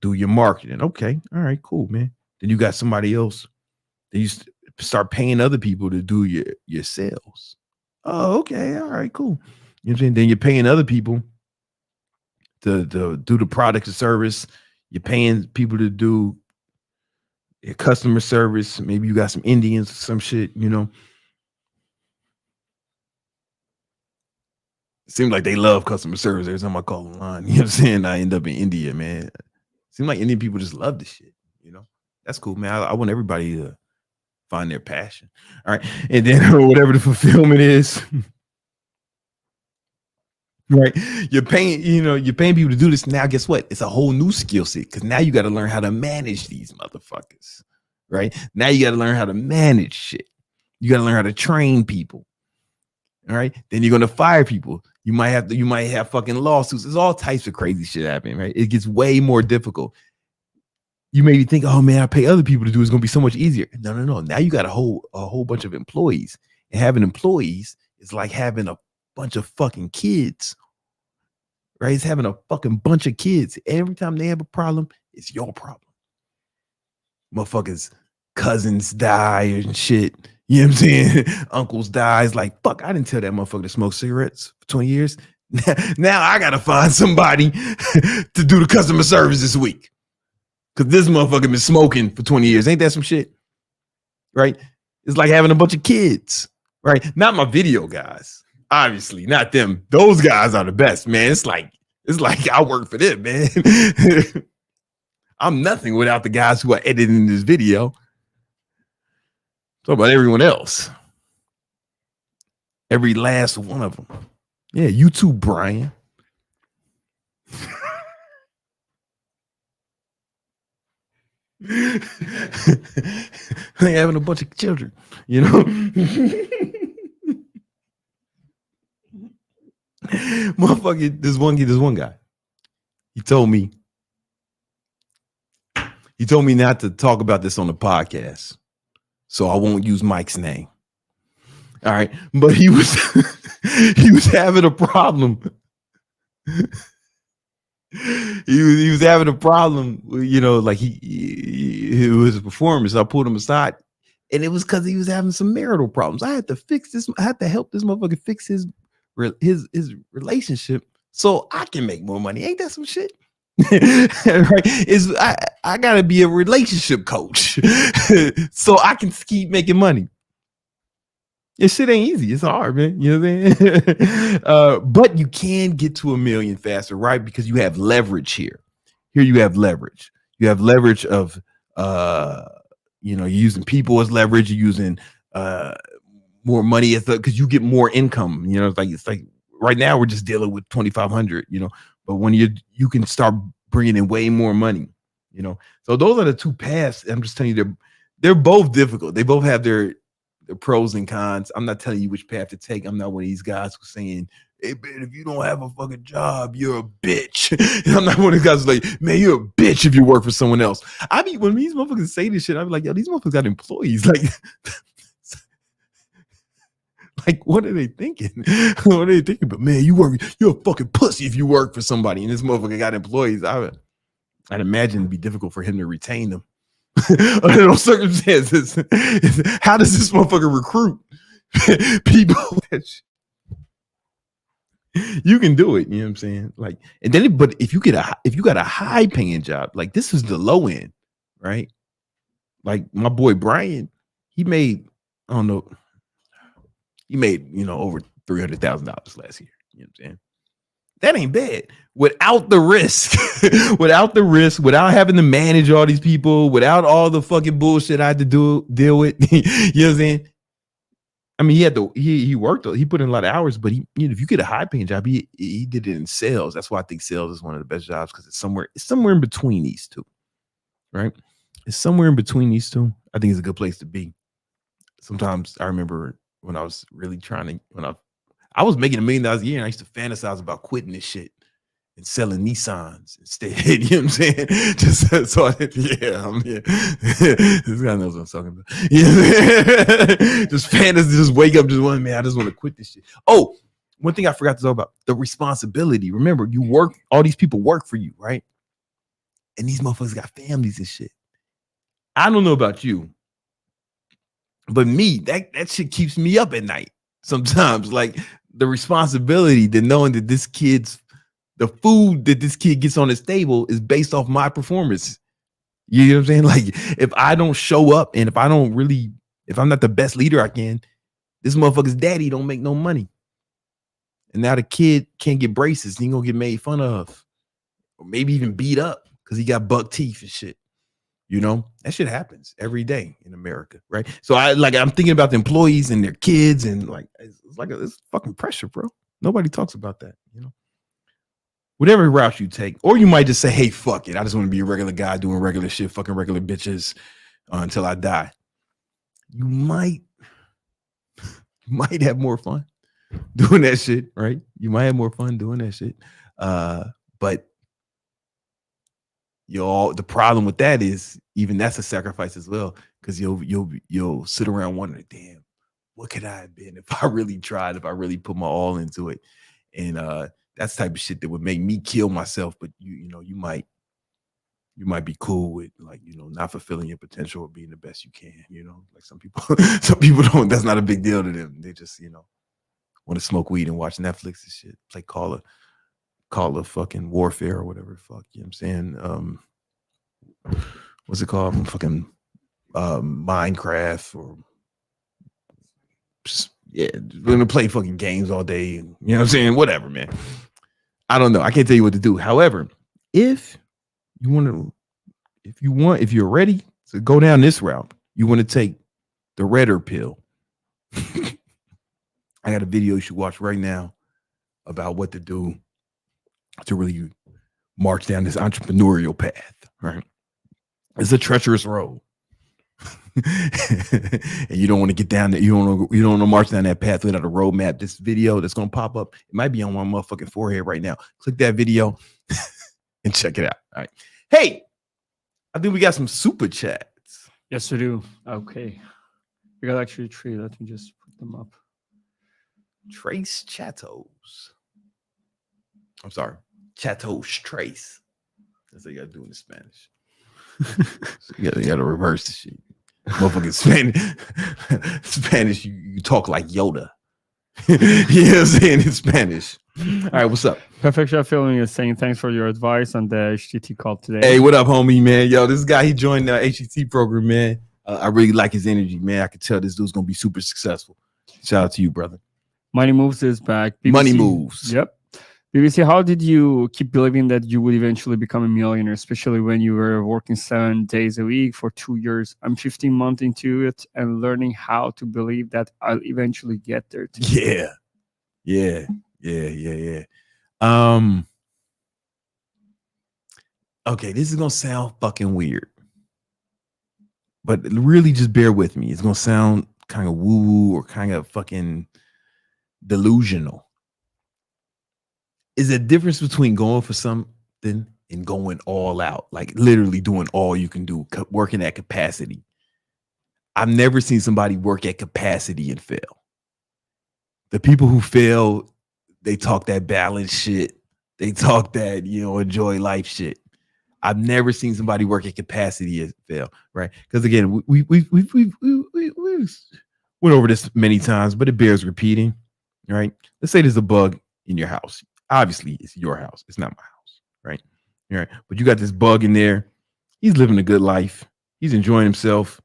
do your marketing. Okay. All right, cool, man. Then you got somebody else. Then you start paying other people to do your sales. Oh, okay. All right, cool. You know what I'm saying? Then you're paying other people to do the product or service. You're paying people to do your customer service. Maybe you got some Indians or some shit, you know. Seems like they love customer service every time I call them line. You know what I'm saying? I end up in India, man. Seems like Indian people just love this shit, you know? That's cool, man. I want everybody to find their passion. All right. And then whatever the fulfillment is, right? You're paying people to do this. Now, guess what? It's a whole new skill set because now you got to learn how to manage these motherfuckers, right? Now you got to learn how to manage shit. You got to learn how to train people. All right. Then you're going to fire people. You might have fucking lawsuits. There's all types of crazy shit happening, right? It gets way more difficult. You maybe think, oh man, I pay other people to do it. It's going to be so much easier. No. Now you got a whole bunch of employees, and having employees is like having a bunch of fucking kids, right? It's having a fucking bunch of kids. Every time they have a problem, it's your problem. Motherfuckers, cousins die and shit. You know what I'm saying? Uncles die. It's like, fuck, I didn't tell that motherfucker to smoke cigarettes for 20 years. Now I got to find somebody to do the customer service this week. Because this motherfucker been smoking for 20 years. Ain't that some shit? Right? It's like having a bunch of kids. Right? Not my video guys. Obviously, not them. Those guys are the best, man. It's like I work for them, man. I'm nothing without the guys who are editing this video. Talk about everyone else. Every last one of them. Yeah, you too, Brian. Like having a bunch of children, you know. Motherfucker, this one guy. He told me not to talk about this on the podcast. So I won't use Mike's name. All right. But he was having a problem. He was having a problem, you know, like he it was a performance. I pulled him aside, and it was because he was having some marital problems. I had to fix this. I had to help this motherfucker fix his relationship so I can make more money. Ain't that some shit? Right? I gotta be a relationship coach so I can keep making money. This shit ain't easy. It's hard, man. You know what I'm saying? But you can get to 1 million faster, right? Because you have leverage here. Here you have leverage. You have leverage of you're using people as leverage. You're using more money as because you get more income. It's like right now we're just dealing with 2,500. But when you can start bringing in way more money. So those are the two paths. I'm just telling you, they're both difficult. They both have their pros and cons. I'm not telling you which path to take. I'm not one of these guys who's saying, hey, man, if you don't have a fucking job, you're a bitch. I'm not one of the guys who's like, man, you're a bitch if you work for someone else. I mean, when these motherfuckers say this shit, I'm like, yo, these motherfuckers got employees. Like, what are they thinking? What are they thinking? But man, you're a fucking pussy if you work for somebody. And this motherfucker got employees. I'd imagine it'd be difficult for him to retain them. Under those circumstances, how does this motherfucker recruit people? You can do it. You know what I'm saying? Like, and then, but if you got a high paying job, like this is the low end, right? Like my boy Brian, he made, I don't know, he made, over $300,000 last year. You know what I'm saying? That ain't bad. Without the risk, without having to manage all these people, without all the fucking bullshit I had to deal with. You know what I'm saying? I mean, he worked, he put in a lot of hours, but if you get a high paying job, he did it in sales. That's why I think sales is one of the best jobs, because it's somewhere in between these two, right? It's somewhere in between these two. I think it's a good place to be. Sometimes I remember when I was really I was making $1 million a year, and I used to fantasize about quitting this shit and selling Nissans instead. You know what I'm saying? Just this guy knows what I'm talking about. Yeah. Just fantasy, just wake up, just one, man, I just want to quit this shit. Oh, one thing I forgot to talk about, the responsibility. Remember, you work, all these people work for you, right? And these motherfuckers got families and shit. I don't know about you, but me, that shit keeps me up at night sometimes. Like the responsibility, the knowing that the food that this kid gets on his table is based off my performance. You know what I'm saying? Like if I don't show up and if I'm not the best leader I can, this motherfucker's daddy don't make no money. And now the kid can't get braces. He gonna get made fun of, or maybe even beat up because he got buck teeth and shit. That shit happens every day in America, right? So I'm thinking about the employees and their kids, and it's fucking pressure, bro. Nobody talks about that, Whatever route you take, or you might just say, hey, fuck it. I just want to be a regular guy doing regular shit, fucking regular bitches until I die. You might have more fun doing that shit, right? You might have more fun doing that shit. But the problem with that is even that's a sacrifice as well, because you'll sit around wondering, damn, what could I have been if I really tried, if I really put my all into it? And that's the type of shit that would make me kill myself. But you might be cool with not fulfilling your potential or being the best you can. Like some people don't. That's not a big deal to them. They just want to smoke weed and watch Netflix and shit, play Call of fucking Warfare or whatever the fuck. You know what I'm saying? What's it called? Fucking Minecraft, or yeah, we're gonna play fucking games all day. And, you know what I'm saying? Whatever, man. I don't know. I can't tell you what to do. However, if you're ready to go down this route, you want to take the redder pill. I got a video you should watch right now about what to do to really march down this entrepreneurial path, right? It's a treacherous road. And you don't want to get down there. You don't want to march down that path without a roadmap. This video that's going to pop up, it might be on my motherfucking forehead right now. Click that video and check it out. All right. Hey, I think we got some super chats. Yes, we do. Okay. We got actually 3. Let me just put them up. Trace Chatos. I'm sorry. Chatos Trace. That's what you got to do in Spanish. You gotta reverse the shit. Motherfucking Spanish, you talk like Yoda. You know what I'm saying in Spanish. All right, what's up? Perfection Feeling is saying thanks for your advice on the HTT call today. Hey, what up, homie, man? Yo, this guy, he joined the HTT program, man. I really like his energy, man. I could tell this dude's gonna be super successful. Shout out to you, brother. Money Moves is back. BBC, Money Moves. Yep. BBC, how did you keep believing that you would eventually become a millionaire, especially when you were working 7 days a week for 2 years? I'm 15 months into it and learning how to believe that I'll eventually get there too. Yeah. Okay, this is gonna sound fucking weird, but really just bear with me. It's gonna sound kind of woo-woo or kind of fucking delusional. Is a difference between going for something and going all out, like literally doing all you can do, working at capacity. I've never seen somebody work at capacity and fail. The people who fail, they talk that balance shit. They talk that, enjoy life shit. I've never seen somebody work at capacity and fail, right? Because again, we went over this many times, but it bears repeating, right? Let's say there's a bug in your house. Obviously, it's your house. It's not my house, right? All right. But you got this bug in there. He's living a good life. He's enjoying himself.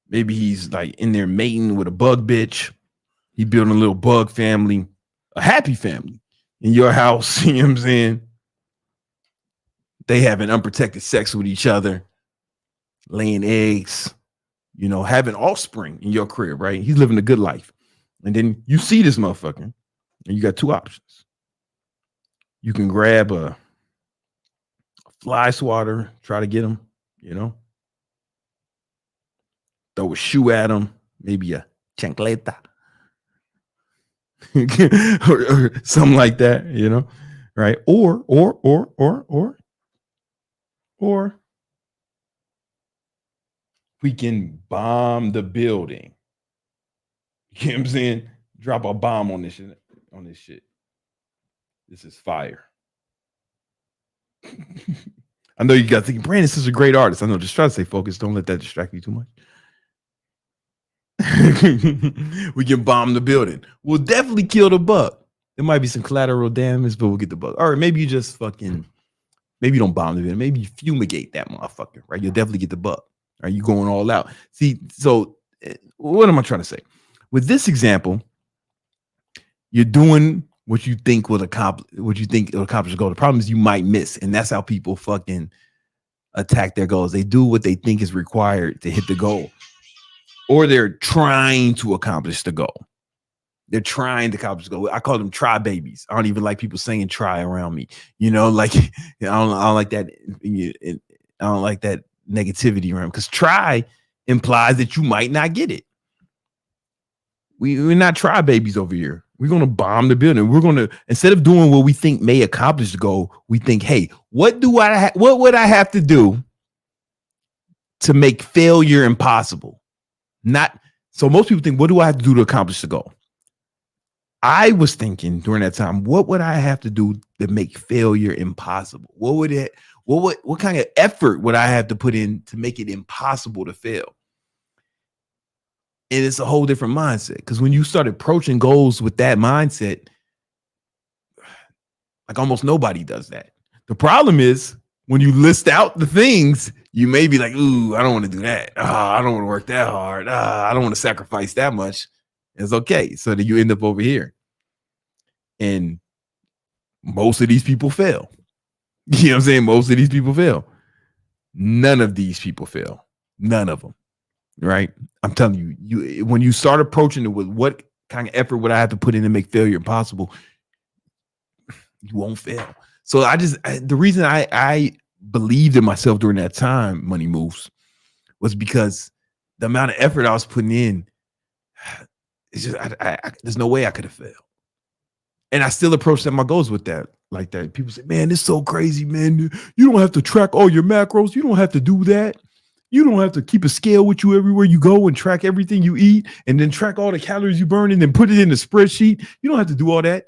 Maybe he's like in there mating with a bug bitch. He's building a little bug family, a happy family in your house. You know what I'm saying? They having unprotected sex with each other, laying eggs, having offspring in your crib, right? He's living a good life. And then you see this motherfucker, and you got two options. You can grab a fly swatter, try to get him, throw a shoe at him, maybe a chancleta, or something like that, right? Or we can bomb the building. You know what I'm saying? Drop a bomb on this shit. This is fire. I know you got thinking, Brandon, this is a great artist. I know, just try to stay focused. Don't let that distract you too much. We can bomb the building. We'll definitely kill the bug. There might be some collateral damage, but we'll get the bug. All right, maybe you just maybe you don't bomb the building. Maybe you fumigate that motherfucker, right? You'll definitely get the bug. Are you going all out? See, so what am I trying to say? With this example, you're doing what you think will accomplish the goal. The problem is you might miss, and that's how people fucking attack their goals. They do what they think is required to hit the goal, or they're trying to accomplish the goal. They're trying to accomplish the goal. I call them try babies. I don't even like people saying try around me. I don't like that. I don't like that negativity around, because try implies that you might not get it. We're not try babies over here. We're going to bomb the building. We're going to, instead of doing what we think may accomplish the goal, we think, hey, what would I have to do to make failure impossible? So most people think, what do I have to do to accomplish the goal? I was thinking during that time, what would I have to do to make failure impossible? What kind of effort would I have to put in to make it impossible to fail? And it's a whole different mindset, because when you start approaching goals with that mindset, like almost nobody does that. The problem is when you list out the things, you may be like, ooh, I don't want to do that. I don't want to work that hard. I don't want to sacrifice that much. It's okay. So then you end up over here. And most of these people fail. You know what I'm saying? Most of these people fail. None of these people fail. None of them. Right? I'm telling you, when you start approaching it with what kind of effort would I have to put in to make failure impossible, you won't fail. So the reason I believed in myself during that time, Money Moves, was because the amount of effort I was putting in, it's just, there's no way I could have failed. And I still approach my goals with that, like that. People say, man, it's so crazy, man. You don't have to track all your macros. You don't have to do that. You don't have to keep a scale with you everywhere you go and track everything you eat and then track all the calories you burn and then put it in the spreadsheet. You don't have to do all that.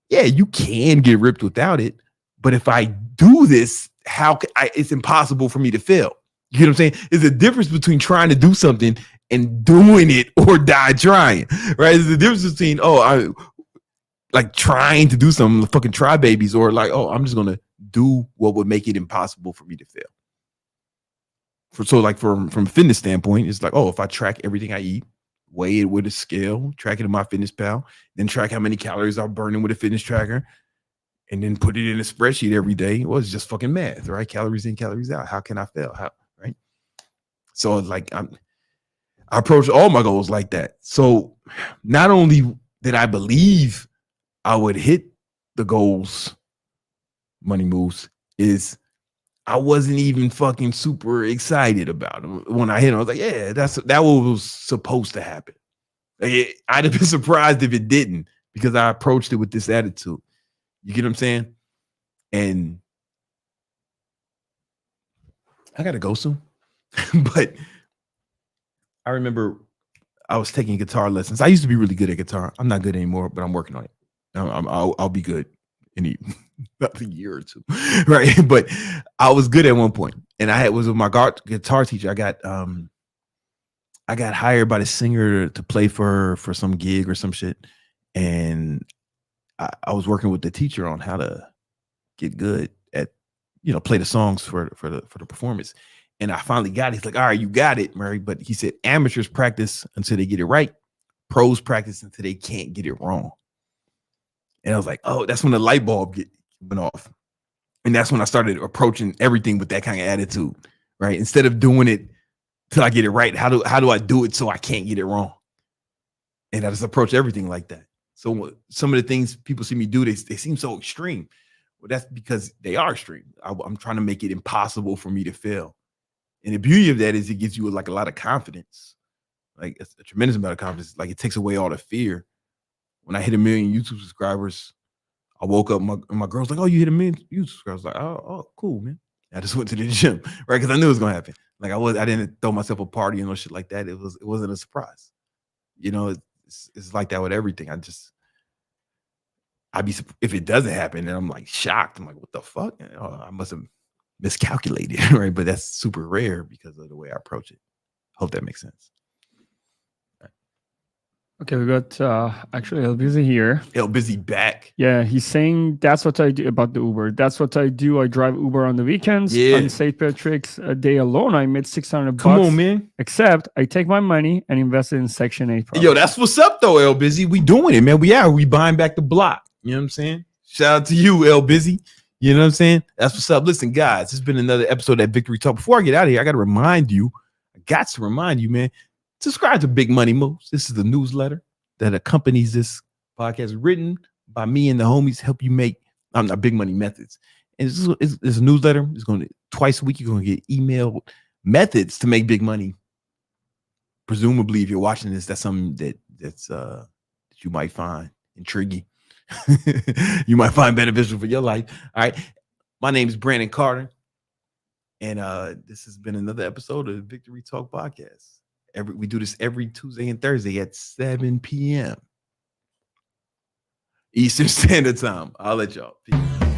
Yeah, you can get ripped without it. But if I do this it's impossible for me to fail. You know what I'm saying? There's a difference between trying to do something and doing it or die trying, right? There's a difference between, I like trying to do something, fucking try babies, or like, I'm just going to do what would make it impossible for me to fail. So like from a fitness standpoint, it's like, if I track everything I eat, weigh it with a scale, track it in my Fitness Pal, then track how many calories I'm burning with a fitness tracker, and then put it in a spreadsheet every day. Well, it's just fucking math, right? Calories in, calories out. How can I fail? How, right? So like I approach all my goals like that. So not only did I believe I would hit the goals, Money Moves, is I wasn't even fucking super excited about them. When I hit them, I was like, yeah, that was supposed to happen. Like, I'd have been surprised if it didn't, because I approached it with this attitude. You get what I'm saying? And I gotta go soon. But I remember I was taking guitar lessons. I used to be really good at guitar. I'm not good anymore, but I'm working on it. I'll be good in about a year or two, right? But I was good at one point, and I was with my guitar teacher. I got hired by the singer to play for some gig or some shit, and I was working with the teacher on how to get good at, play the songs for the performance. And I finally got it. He's like, all right, you got it, Murray. But he said, amateurs practice until they get it right. Pros practice until they can't get it wrong. And I was like, that's when the light bulb went off. And that's when I started approaching everything with that kind of attitude, right? Instead of doing it till I get it right, how do I do it so I can't get it wrong? And I just approach everything like that. So some of the things people see me do, they seem so extreme. Well, that's because they are extreme. I'm trying to make it impossible for me to fail. And the beauty of that is it gives you like a lot of confidence, like a tremendous amount of confidence. Like it takes away all the fear. When I hit 1 million YouTube subscribers, I woke up, my girl's like, "Oh, you hit 1 million YouTube subscribers." I was like, oh, cool, man. I just went to the gym, right? Because I knew it was gonna happen. Like I didn't throw myself a party and no shit like that. It wasn't a surprise. It's like that with everything. If it doesn't happen, then I'm like shocked. I'm like, what the fuck? I must have miscalculated, right? But that's super rare because of the way I approach it. Hope that makes sense. Okay, we got actually El Busy here. El Busy back. Yeah, he's saying that's what I do about the Uber. That's what I do. I drive Uber on the weekends. Yeah. On St. Patrick's Day alone, I made $600. Come on, man. Except I take my money and invest it in Section 8 property. Yo, that's what's up though, El Busy. We doing it, man. We buying back the block. You know what I'm saying? Shout out to you, El Busy. You know what I'm saying? That's what's up. Listen, guys, this has been another episode of Victory Talk. Before I get out of here, I got to remind you, man, subscribe to Big Money Moves. This is the newsletter that accompanies this podcast, written by me and the homies, help you make Big Money Methods. And it's a newsletter. It's going to twice a week. You're going to get emailed methods to make big money. Presumably, if you're watching this, that's something that you might find intriguing. You might find beneficial for your life. All right. My name is Brandon Carter, and this has been another episode of the Victory Talk Podcast. We do this every Tuesday and Thursday at 7 p.m. Eastern Standard Time. I'll let y'all. Peace.